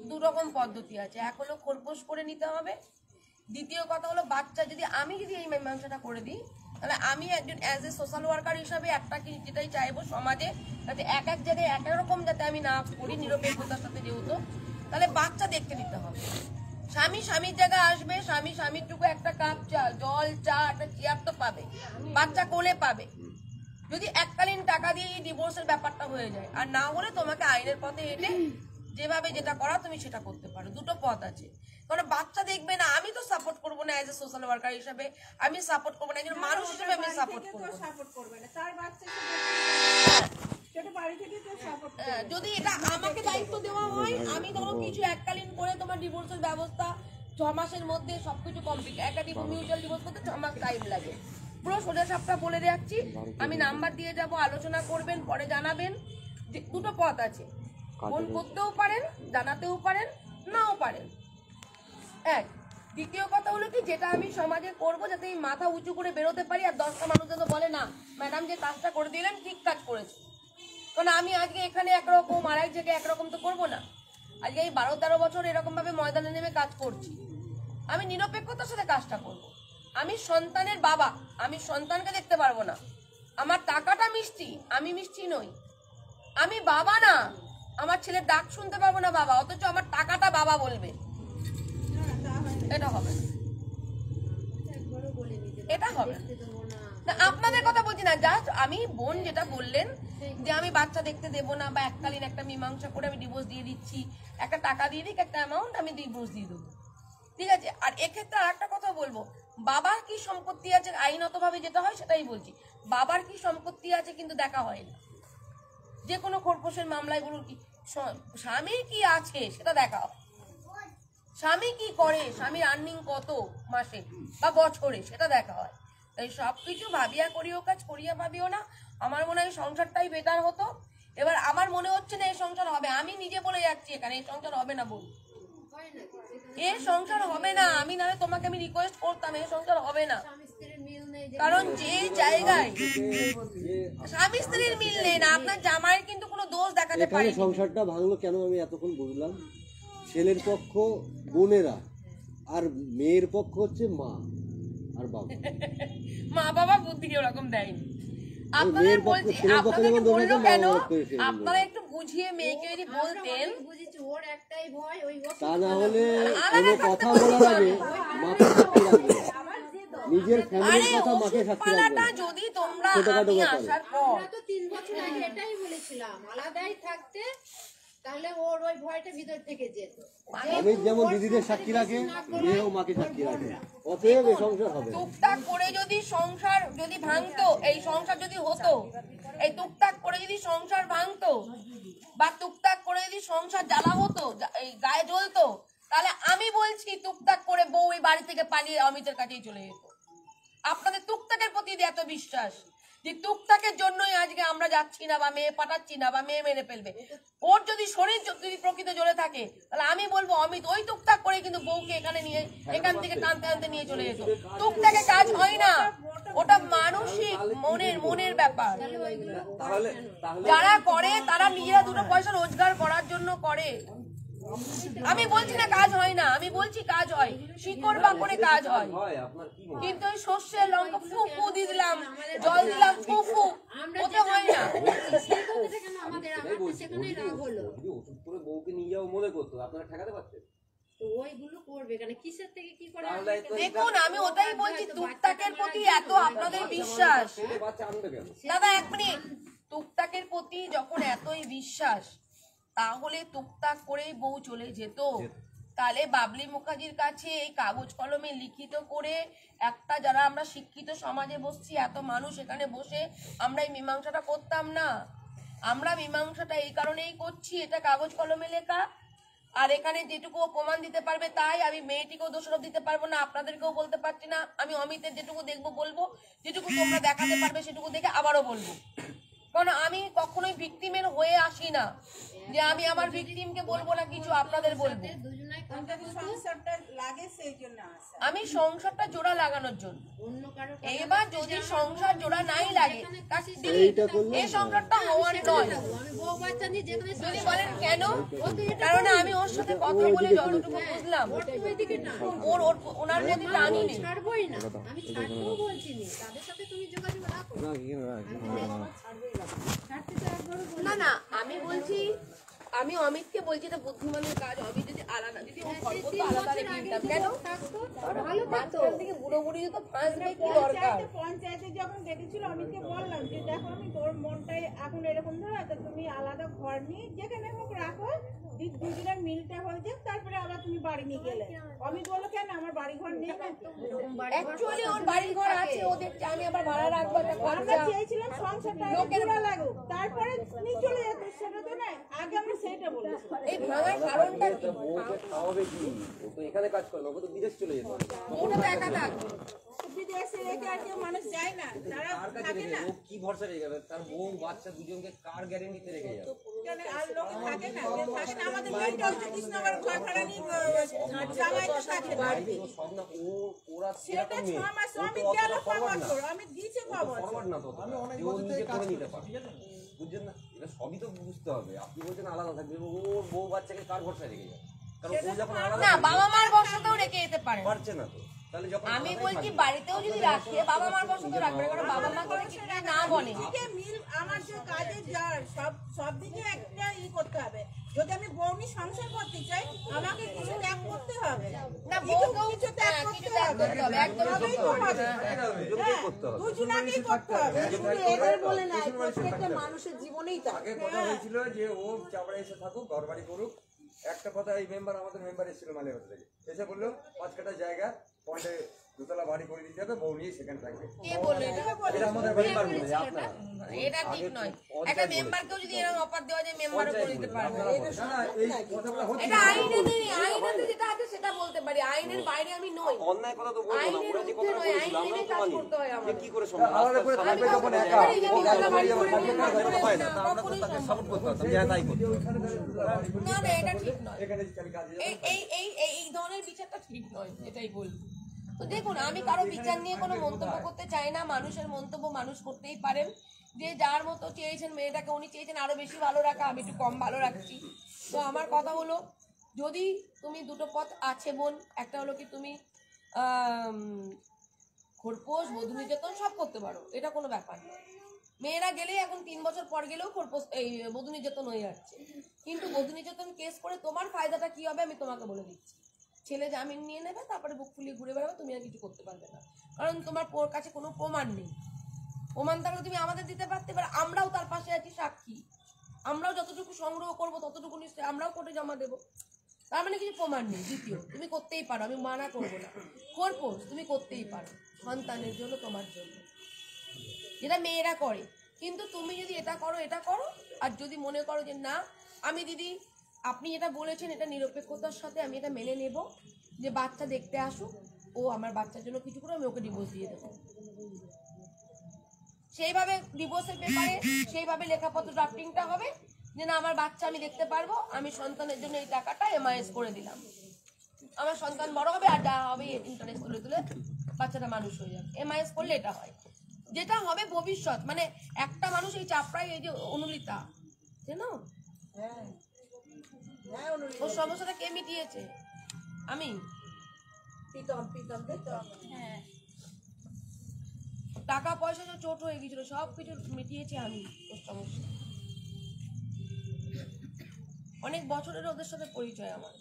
2 রকম পদ্ধতি আছে, এক হলো খোরপোশ করে নিতে হবে, দ্বিতীয় কথা হলো বাচ্চা আমি যদি এই মীমাংসাটা করে দিই, তাহলে আমি একজন অ্যাজ এ সোশ্যাল ওয়ার্কার হিসাবে একটা কি যেটাই চাইবো সমাজে, যাতে এক এক জায়গায় এক এক রকম যাতে আমি না করি, নিরপেক্ষতার সাথে যেহেতু, তাহলে বাচ্চা দেখতে দিতে হবে। স্বামী স্বামীর জায়গায় আসবে, স্বামী স্বামীরটুকু একটা কাপ চা, জল, চা, একটা চেয়ার তো পাবে, বাচ্চা কোলে পাবে। যদি এককালীন টাকা দিয়ে ডিভোর্সের ব্যাপারটা হয়ে যায়, আর না হলে তোমাকে আইনের পথে হেঁটে যেভাবে যেটা করা তুমি সেটা করতে পারো। দুটো পথ আছে। কারণ বাচ্চা দেখবে না, আমি তো সাপোর্ট করবো না এজ এ সোশ্যাল ওয়ার্কার হিসাবে, আমি সাপোর্ট করবো না, একজন মানুষ হিসেবে আমি সাপোর্ট করবো না। সাপোর্ট করবে না, তার বাচ্চা সেটা বাড়ি থেকে তো সাপোর্ট। যদি এটা আমাকে দায়িত্ব দেওয়া হয়, আমি ধরো কিছু এককালীন করে তোমার ডিভোর্সের ব্যবস্থা 6 মাসের মধ্যে সবকিছু কমপ্লিট, একটা মিউচুয়াল ডিভোর্স করতে 6 মাস টাইম লাগে। পুরো সোজা সাপটা বলে যাচ্ছি, আমি নাম্বার দিয়ে যাব, আলোচনা করবেন, পরে জানাবেন। দুটো পথ আছে, ফোন করতেও পারেন, জানাতেও পারেন, নাও পারেন। এক, দ্বিতীয় কথা হলো কি, যেটা আমি সমাজে করবো যাতে এই মাথা উঁচু করে বেরোতে পারি, আর 10টা মানুষ যেন বলে না ম্যাডাম যে কাজটা করে দিলেন ঠিক কাজ করেছে। কারণ আমি আজকে এখানে একরকম, আর এক জায়গায় একরকম তো করবো না। আজকে এই 12-13 বছর এরকম ভাবে ময়দানে নেমে কাজ করছি, আমি নিরপেক্ষতার সাথে কাজটা করবো। আমি সন্তানের বাবা, আমি সন্তানকে দেখতে পারবো না। আমার টাকাটা মিষ্টি, আমি মিষ্টি নই। আমি বাবা না, আমার ছেলের ডাক শুনতে পারবো না বাবা, অথচ আমার টাকাটা বাবা বলবে, এটা হবে না, এটা হবে না। আপনাদের কথা বলছি না, জাস্ট আমি বোন যেটা বললেন যে আমি বাচ্চা দেখতে দেবো না, বা এককালীন একটা মীমাংসা করে আমি ডিভোর্স দিয়ে দিচ্ছি, একটা টাকা দিয়ে দিক, একটা অ্যামাউন্ট, আমি ডিভোর্স দিয়ে দেবো, ঠিক আছে। আর এক্ষেত্রে আর একটা কথা বলবো, বাবার কি সম্পত্তি আছে আইনত ভাবে যেটা হয় সেটাই বলছি, বাবার কি সম্পত্তি আছে কিন্তু দেখা হয় না। যে কোনো খোরপোশের মামলায় বলুন, কি স্বামীর কি আছে সেটা দেখা হয়, স্বামী কি করে, স্বামীর আর্নিং কত মাসে বা বছরে সেটা দেখা হয়। তাই সবকিছু ভাবিয়া করিও কাজ, করিয়া ভাবিও না। আমার মনে হয় সংসারটাই বেটার হতো। এবার আমার মনে হচ্ছে না এই সংসার হবে, আমি নিজে বলে যাচ্ছি এখানে এই সংসার হবে না বল, এর সংসার হবে না। আমি নাহলে তোমাকে আমি রিকোয়েস্ট করতাম, এই সংসার হবে না। কারণ যে জায়গায় স্বামী স্ত্রীর মিল নেই না, আপনার জামাইয়ের কিন্তু কোনো দোষ দেখাতে পারে। সংসারটা ভাঙলো কেন আমি এতক্ষণ বুঝলাম। ছেলের পক্ষ বোনেরা, আর মেয়ের পক্ষ হচ্ছে মা আর বাবা। মা বাবা বুদ্ধি ওরকম দেয়নি। আপনাদের বলছি, আপনাদেরকে বললো কেন, আপনারা একটু বুঝিয়ে মেয়েকে যদি বলতেন, তা না হলে কোনো কথা বলার আগে মাকে সাক্ষী রাখবে, নিজের ফ্যামিলির কথা মাকে সাক্ষী রাখবে। যদি তোমরা আমি আসার পর তো 3 বছর আগে এটাই বলেছিলাম, আলাদাই থাকতে, তাহলে ওর ওই ভয়টা ভিতর থেকে যেত। আমি যেমন দিদিদের সাক্ষী রাখে, মেয়েও মাকে সাক্ষী রাখে, অতএব এই সংসার হবে। টুকটাক করে যদি সংসার যদি ভাঙতো, এই সংসার যদি হতো, এই টুকটাক করে যদি সংসার ভাঙতো, বা টুকটাক করে যদি সংসার জ্বালা হতো, এই গায়ে জ্বলতো, তাহলে আমি বলছি টুকটাক করে বউ এই বাড়ি থেকে পালিয়ে অমিতের কাছেই চলে যেত। আপনাদের টুকটাকের প্রতি এত বিশ্বাস যে টুকটাকের জন্যই আজকে আমরা যাচ্ছি না, বা মেয়ে পাঠাচ্ছি না, বা মেয়ে মেরে ফেলবে। ওর যদি শরীর যদি প্রকৃত জ্বলে থাকে, তাহলে আমি বলবো অমিত ওই টুকটাক করে কিন্তু বউকে এখানে নিয়ে, এখান থেকে টানতে টানতে নিয়ে চলে যেত। টুকটাকে কাজ হয় না, ওটা মানসিক মনের ব্যাপার। যারা করে তারা নিজেরা দুটো পয়সা রোজগার করার জন্য করে। আমি বলছি না কাজ হয় না, আমি বলছি কাজ হয়, শিকড় বা করে কাজ হয়, কিন্তু ওই সর্ষের লঙ্কা ফুফু দিয়ে দিলাম, জল দিলাম ফুফু, ওতে হয় না। বউকে নিয়ে যাও মনে করতো, আপনারা ঠেকাতে পারতেন। দেখুন আমি ওটাই বলছি, টুকটাকের প্রতি এত আপনাদের বিশ্বাস। দাদা 1 মিনিট, টুকটাকের প্রতি যখন এতই বিশ্বাস, তাহলে টুকটাক করেই বউ চলে যেত। তাহলে বাবলি মুখার্জির কাছে এই কাগজ কলমে লিখিত করে একটা, যারা আমরা শিক্ষিত সমাজে বসছি, এত মানুষ এখানে বসে আমরা এই মীমাংসাটা করতাম না। আমরা মীমাংসাটা এই কারণেই করছি, এটা কাগজ কলমে লেখা, আর এখানে যেটুকু প্রমাণ দিতে পারবে তাই। আমি মেয়েটিকেও দোষারোপ দিতে পারবো না, আপনাদেরকেও বলতে পারছি না। আমি অমিতের যেটুকু দেখবো বলবো, যেটুকু তোমরা দেখাতে পারবে সেটুকু দেখে আবারও বলবো। কারণ আমি কখনোই ভিকটিমের হয়ে আসি না, যে আমি আমার ভিকটিমকে বলবো না কিছু, আপনাদের বলবো। আমি সংসারটা জোড়া লাগানোর জন্য। এবার যদি সংসার জোড়া নাই লাগে, এই সংসারটা হওয়ার নয়। যদি বলেন কেন, কারণ আমি ওর সাথে কথা বলে যতটুকু বুঝলাম, ওনার মধ্যে টানি নেই। না না, আমি বলছি আমি অমিতকে বলছি এটা বুদ্ধিমানের কাজ। অমিত যদি আলাদা, যদি ও ঘর করতো আলাদা কিনতাম কেন? মাঝখান থেকে বুড়ো বুড়ি তো ফাঁসবে কি দরকার? পঞ্চায়েতে যখন ডেকেছিল অমিতকে বললাম যে দেখো আমি তোর মনটাই এখন এরকম ধরো, তো তুমি আলাদা ঘর নিয়ে যেখানে হোক রাখো, দুজনের মিলটা হয়ে যাক, তারপরে আবার তুমি বাড়ি নিয়ে গেলে। অমিত বললো কেন আমার বাড়ি ঘর নেই? অ্যাকচুয়ালি ওর বাড়ি ঘর আছে, ও দেখছে আমি আবার ভাড়া রাখবো একটা আমরা খরচা। চেয়েছিলাম সংসারটা জোড়া লাগুক, তারপরে নিয়ে চলে যেত, সেটা তো না, আগে আমরা সেইটা বলেছি। এই ভাঙার কারণটা কি? বউকে খাওয়াবে কি? ও তো এখানে কাজ করে না, ও তো বিদেশ চলে যেত। ওটা তো একা থাকবে। বিদেশে রেখে আর কেউ মানুষ যায় না, তারা কার কাছে থাকে রেখে না, ও কি ভরসা রেখে যাবে? তার বউ বাচ্চা দুজনকে কার গ্যারেন্টিতে রেখে যাবে? কেন আর লোকে থাকে না, কেউ থাকে না। আমাদের মেয়েটা হচ্ছে কৃষ্ণনগর ঘর ভাড়া নিয়ে জামাই তো থাকে বাড়িতে। ও সব না, ওরা সেটা সেরকম মেয়ে। 6 মাস ও আমি তো গেল অতটা forward না। 5 বছর, আমি দিয়েছি 5 বছর। ফরওয়ার্ড না তো অতটা, যে ও নিজে করে নিতে পারে। বুঝছেন না? এটা সবই তো বুঝতে হবে। আপনি বলছেন আলাদা থাকবে, ওর বউ বাচ্চাকে কার ভরসা রেখে যাবে? কারণ ও যখন আলাদা না, থাকবে, বাবা মার বর্ষাতেও রেখে যেতে পারে। পারছে না তো। তাহলে যখন আমি আলাদাই বলছি থাকবে। বাড়িতেও যদি রাখে বাবা মার বর্ষাতেও রাখবে, কারণ বাবা মা করে কিছু না বলে। দিকে মিল আমার যে কাজে যার সব দিকে একটা করতে হবে। যদি আমি বউনি সংসার করতে চাই, আমাকে কিছু ত্যাগ করতে হবে। না, কিছু ত্যাগ কিছু করতে ত্যাগ করতে হবে, হবে, একদম তবেই তো হবে। দুজনকেই করতে হবে। দুজনাকেই করতে হবে। শুধু এদের বলে না, প্রত্যেকটা মানুষের জীবনেই তা। আগে কথা হয়েছিল যে ও চাপড়ে এসে থাকুক, ঘর বাড়ি করুক। একটা কথা এই মেম্বার, আমাদের মেম্বার এসেছিল মালিবাগ থেকে, এসে বললো 5 কাঠা জায়গা পয়েন্টে 2 তলা বাড়ি করে দিতে হবে, বউ নিয়ে সেখানে থাকবে। কে বললো এটা? এটা আমাদের মেম্বার বলেছে, আপনারা। এটা ঠিক নয়। একটা মেম্বারকেও যদি এরকম অফার দেওয়া যায়, মেম্বারও করে দিতে পারবে। না, না, এই কথাগুলো হচ্ছে এটা আইনেতে নেই, আইনেতে যেটা আছে সেটা বলতে পারি, আইনের বাইরে আমি নই। অন্যায় কথা তো বলবো না। আইনের ওরা যে ঊর্ধ্বে কথাটা নয়, বলেছিল, আইন আমরা মেনে তো কাজ মানি। করতে হয় যে আমার। কি করে সম্ভব? আলাদা করে আমি থাকবে যখন একা, কখনোই জানি ও না, গাড়ি বাড়ি করে যাবে, নিয়ে থাকবে আমার না, করে হয় না। না, তা আমরা তো কখনোই তাকে সম্ভব সাপোর্ট করতে পারতাম যে হ্যাঁ তাই করতে। না, না, এটা ঠিক নয়। এখানে খালি কাজে যাবে। এই ধরনের বিচারটা ঠিক নয়, এটাই বলবো। তো দেখুন, আমি কারো বিচার নিয়ে কোনো মন্তব্য করতে চাই না। মানুষের মন্তব্য মানুষ করতেই পারেন। যে যার মতো চেয়েছেন মেয়েটাকে, উনি চেয়েছেন আরো বেশি ভালো রাখা, আমি একটু কম ভালো রাখছি। তো আমার কথা হলো, যদি তুমি দুটো পথ আছে বোন, একটা হলো কি তুমি খোরপোশ, বধূ নির্যাতন সব করতে পারো, এটা কোনো ব্যাপার নয়। মেয়েরা গেলেই এখন 3 বছর পর গেলেও খোরপোশ এই বধূ নির্যাতন হয়ে যাচ্ছে। কিন্তু বধূ নির্যাতন কেস করে তোমার ফায়দাটা কি হবে আমি তোমাকে বলে দিচ্ছি। ছেলে জামিন নিয়ে নেবে, তারপরে বুক ফুলিয়ে ঘুরে বেড়াবে, তুমি আর কিছু করতে পারবে না, কারণ তোমার কাছে কোনো প্রমাণ নেই। প্রমাণ থাকলে তুমি আমাদের দিতে পারতে, এবার আমরাও তার পাশে আছি সাক্ষী। আমরাও যতটুকু সংগ্রহ করবো ততটুকু নিশ্চয়ই আমরাও কোর্টে জমা দেবো। তার মানে কিছু প্রমাণ নেই। দ্বিতীয়, তুমি করতেই পারো, আমি মানা করবো না। খোরপোশ তুমি করতেই পারো সন্তানের জন্য, তোমার জন্য, যেটা মেয়েরা করে। কিন্তু তুমি যদি এটা করো, আর যদি মনে করো যে না আমি দিদি আপনি এটা বলেছেন, এটা নিরপেক্ষতার সাথে আমি এটা মেনে নেব, যে বাচ্চা দেখতে আসুক, ও আমার বাচ্চার জন্য কিছু করে, আমি ওকে ডিভোর্স দিয়ে দেবো। সেইভাবে ডিভোর্সের পেপারে সেইভাবে লেখাপত্র ড্রাফটিংটা হবে যে না আমার বাচ্চা আমি দেখতে পারবো, আমি সন্তানের জন্য এই টাকাটা এমআইএস করে দিলাম, আমার সন্তান বড় হবে আর যা হবে ইন্টারেস্ট তুলে তুলে বাচ্চাটা মানুষ হয়ে যাবে। এমআইএস করলে এটা হয়, যেটা হবে ভবিষ্যৎ। মানে একটা মানুষ এই চাপড়ায়, এই যে অনুলিতা জানো, ওর সমস্যাটা কে মিটিয়েছে? আমি। হ্যাঁ, টাকা পয়সা তো চোট হয়ে গেছিল, সব কিছু মিটিয়েছি আমি ওর সমস্যা। অনেক বছরের ওদের সাথে পরিচয় আমার,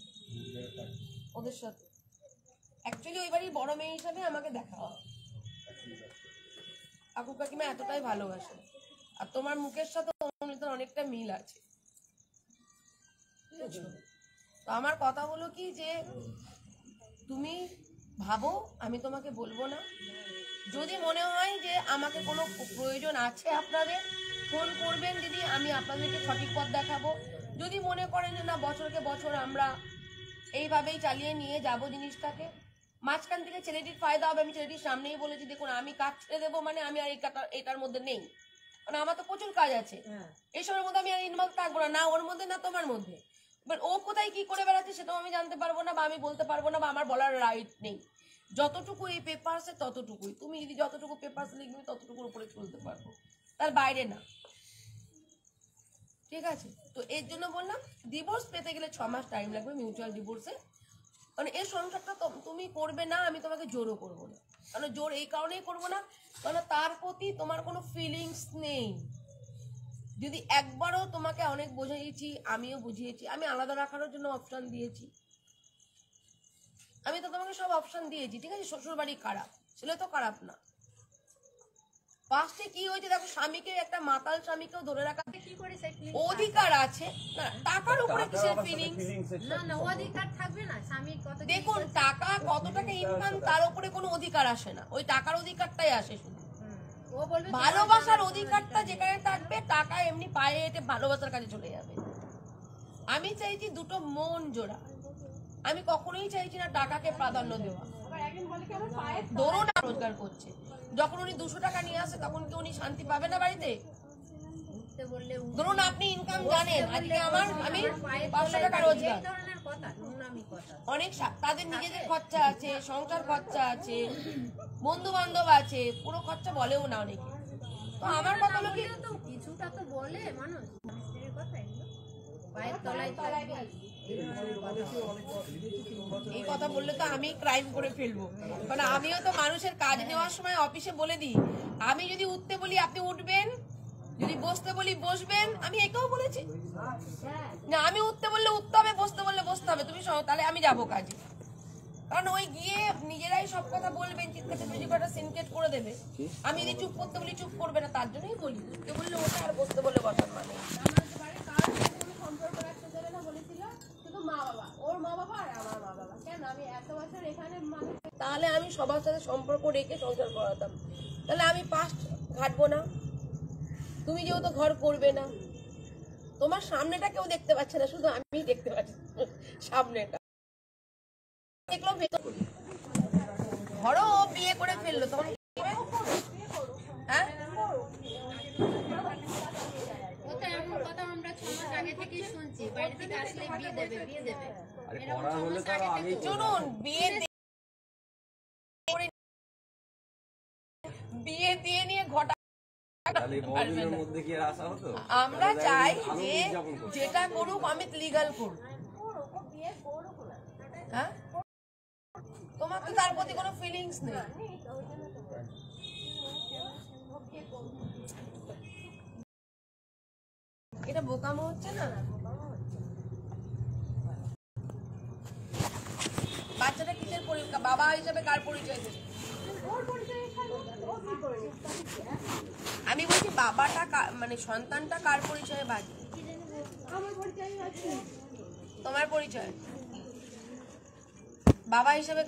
ওদের সাথে। অ্যাকচুয়ালি ওই বাড়ির বড় মেয়ে হিসাবে আমাকে দেখা হয়। কাকু কাকিমা এতটাই ভালোবাসে। আর তোমার মুখের সাথে অনেকটা মিল আছে। তো আমার কথা হলো কি, যে তুমি ভাবো, আমি তোমাকে বলবো না। যদি মনে হয় যে আমাকে কোনো প্রয়োজন আছে আপনাদের, ফোন করবেন দিদি, আমি আপনাদেরকে সঠিক পথ দেখাবো। যদি মনে করেন যে না বছরকে বছর আমরা এইভাবেই চালিয়ে নিয়ে যাব জিনিসটাকে, মাঝখান থেকে ছেলেটির ফায়দা হবে। আমি ছেলেটির সামনেই বলেছি, দেখুন আমি কাজ ছেড়ে দেবো, মানে আমি আর এটার মধ্যে নেই, মানে আমার তো প্রচুর কাজ আছে, এইসবের মধ্যে আমি আর ইনভলভ থাকবো না, ওর মধ্যে না তোমার মধ্যে। বাট ও কোথায় কি করে বেড়াচ্ছে সেটাও আমি জানতে পারবো না, বা আমি বলতে পারবো না, বা আমার বলার রাইট নেই। যতটুকু এই পেপারসে ততটুকুই, তুমি যদি যতটুকু পেপারস লিখবে ততটুকুর উপরে চলতে পারবো, তার বাইরে না। ঠিক আছে? তো এর জন্য বললাম, ডিভোর্স পেতে গেলে 6 মাস টাইম লাগবে, মিউচুয়াল ডিভোর্সে। মানে এই সংসারটা তুমি করবে না, আমি তোমাকে জোরও করবো না। কারণ জোর এই কারণেই করবো না, কারণ তার প্রতি তোমার কোনো ফিলিংস নেই। যদি একবারও তোমাকে অনেক বোঝাইছি, আমিও বুঝিয়েছি, আমি আলাদা রাখার জন্য অপশন দিয়েছি, আমি তো তোমাকে সব অপশন দিয়েছি, ঠিক আছে? শ্বশুর বাড়ি খারাপ, ছেলে তো খারাপ না। ফার্স্টে কি হয়েছে দেখো, স্বামীকে, একটা মাতাল স্বামীকেও ধরে রাখা কি করে সেই feeling অধিকার আছে না, টাকার উপরে কিসের ফিলিংস? না না অধিকার থাকবে না স্বামীর কত দেখুন, টাকা কত টাকা ইনকাম তার উপরে কোনো অধিকার আসে না, ওই টাকার অধিকারটাই আসে শুধু। ও বলবে ভালোবাসার অধিকারটা যেখানে থাকবে, টাকা এমনি পায়ে হেঁটে ভালোবাসার কাছে চলে যাবে। আমি চাইছি দুটো মন জোড়া, আমি কখনোই চাইছি না টাকাকে প্রাধান্য দেওয়া। ধরুন রোজগার করছে, যখন উনি 200 টাকা নিয়ে আসে তখন কি উনি শান্তি পাবে না বাড়িতে? উঠতে বললে ধরুন আপনি ইনকাম জানেন, আজকে আমি 500 টাকা রোজগার, এই ধরনের কথা নোংরামি কথা অনেক তাদের নিজেদের খরচা আছে, সংসার খরচা আছে, বন্ধু বান্ধব আছে, পুরো খরচা বলেও না অনেকে। তো আমার কথা হলো কি, তো কিছুটা তো বলে মানুষ স্ত্রীর কথা এগুলো পায়ের তলায় থাকবে এই কথা বললে তো আমি ক্রাইম করে ফেলবো, কারণ আমিও তো মানুষের কাজ নেওয়ার সময় অফিসে বলে দিই, আমি যদি উঠতে বলি আপনি উঠবেন, যদি বসতে বলি বসবেন। আমি একেও বলেছি না, আমি উঠতে বললে উঠতে হবে, বসতে বললে বসতে হবে, তুমি তাহলে আমি যাবো কাজে। কারণ ওই গিয়ে নিজেরাই সব কথা বলবেন, চিৎকার বেশি কটা সিনকেট করে দেবে। আমি যদি চুপ করতে বলি চুপ করবে না, তার জন্যই বলি উঠতে বললে ওঠা আর বসতে বললে বসার মানে। তাহলে আমি সবার সাথে সম্পর্ক রেখে সংসার করাতাম, তাহলে আমি পাস্ট ঘাটবো না। তুমি যেহেতু ঘর করবে না, তোমার সামনেটা কেউ দেখতে পাচ্ছে না, শুধু আমি দেখতে পাচ্ছি সামনেটা। দেখলাম ধরো বিয়ে করে ফেললো, তখন হ্যাঁ ওটা এমন কথা আমরা 6 মাস আগে থেকেই শুনছি, বাইরে থেকে আসলে বিয়ে দেবে আরে করা হলে তো আরো আগেই করতে শুনুন, বিয়ে দিয়ে নিয়ে ঘটা। তাহলে এই বহুদিনের মধ্যে কি আর আশা হতো? আমরা চাই যে যেটা করুক আমি লিগাল করুক, হ্যাঁ? তোমার তো তার প্রতি কোনো ফিলিংস নেই। এটা বোকামো হচ্ছে না? বাচ্চাটা কিসের পরিচয়, বাবা হিসাবে কার পরিচয় দেবে? আমি বলছি বাবাটা মানে সন্তানটা কার পরিচয়ে বাঁচবে? তোমার পরিচয় বাবা হিসেবে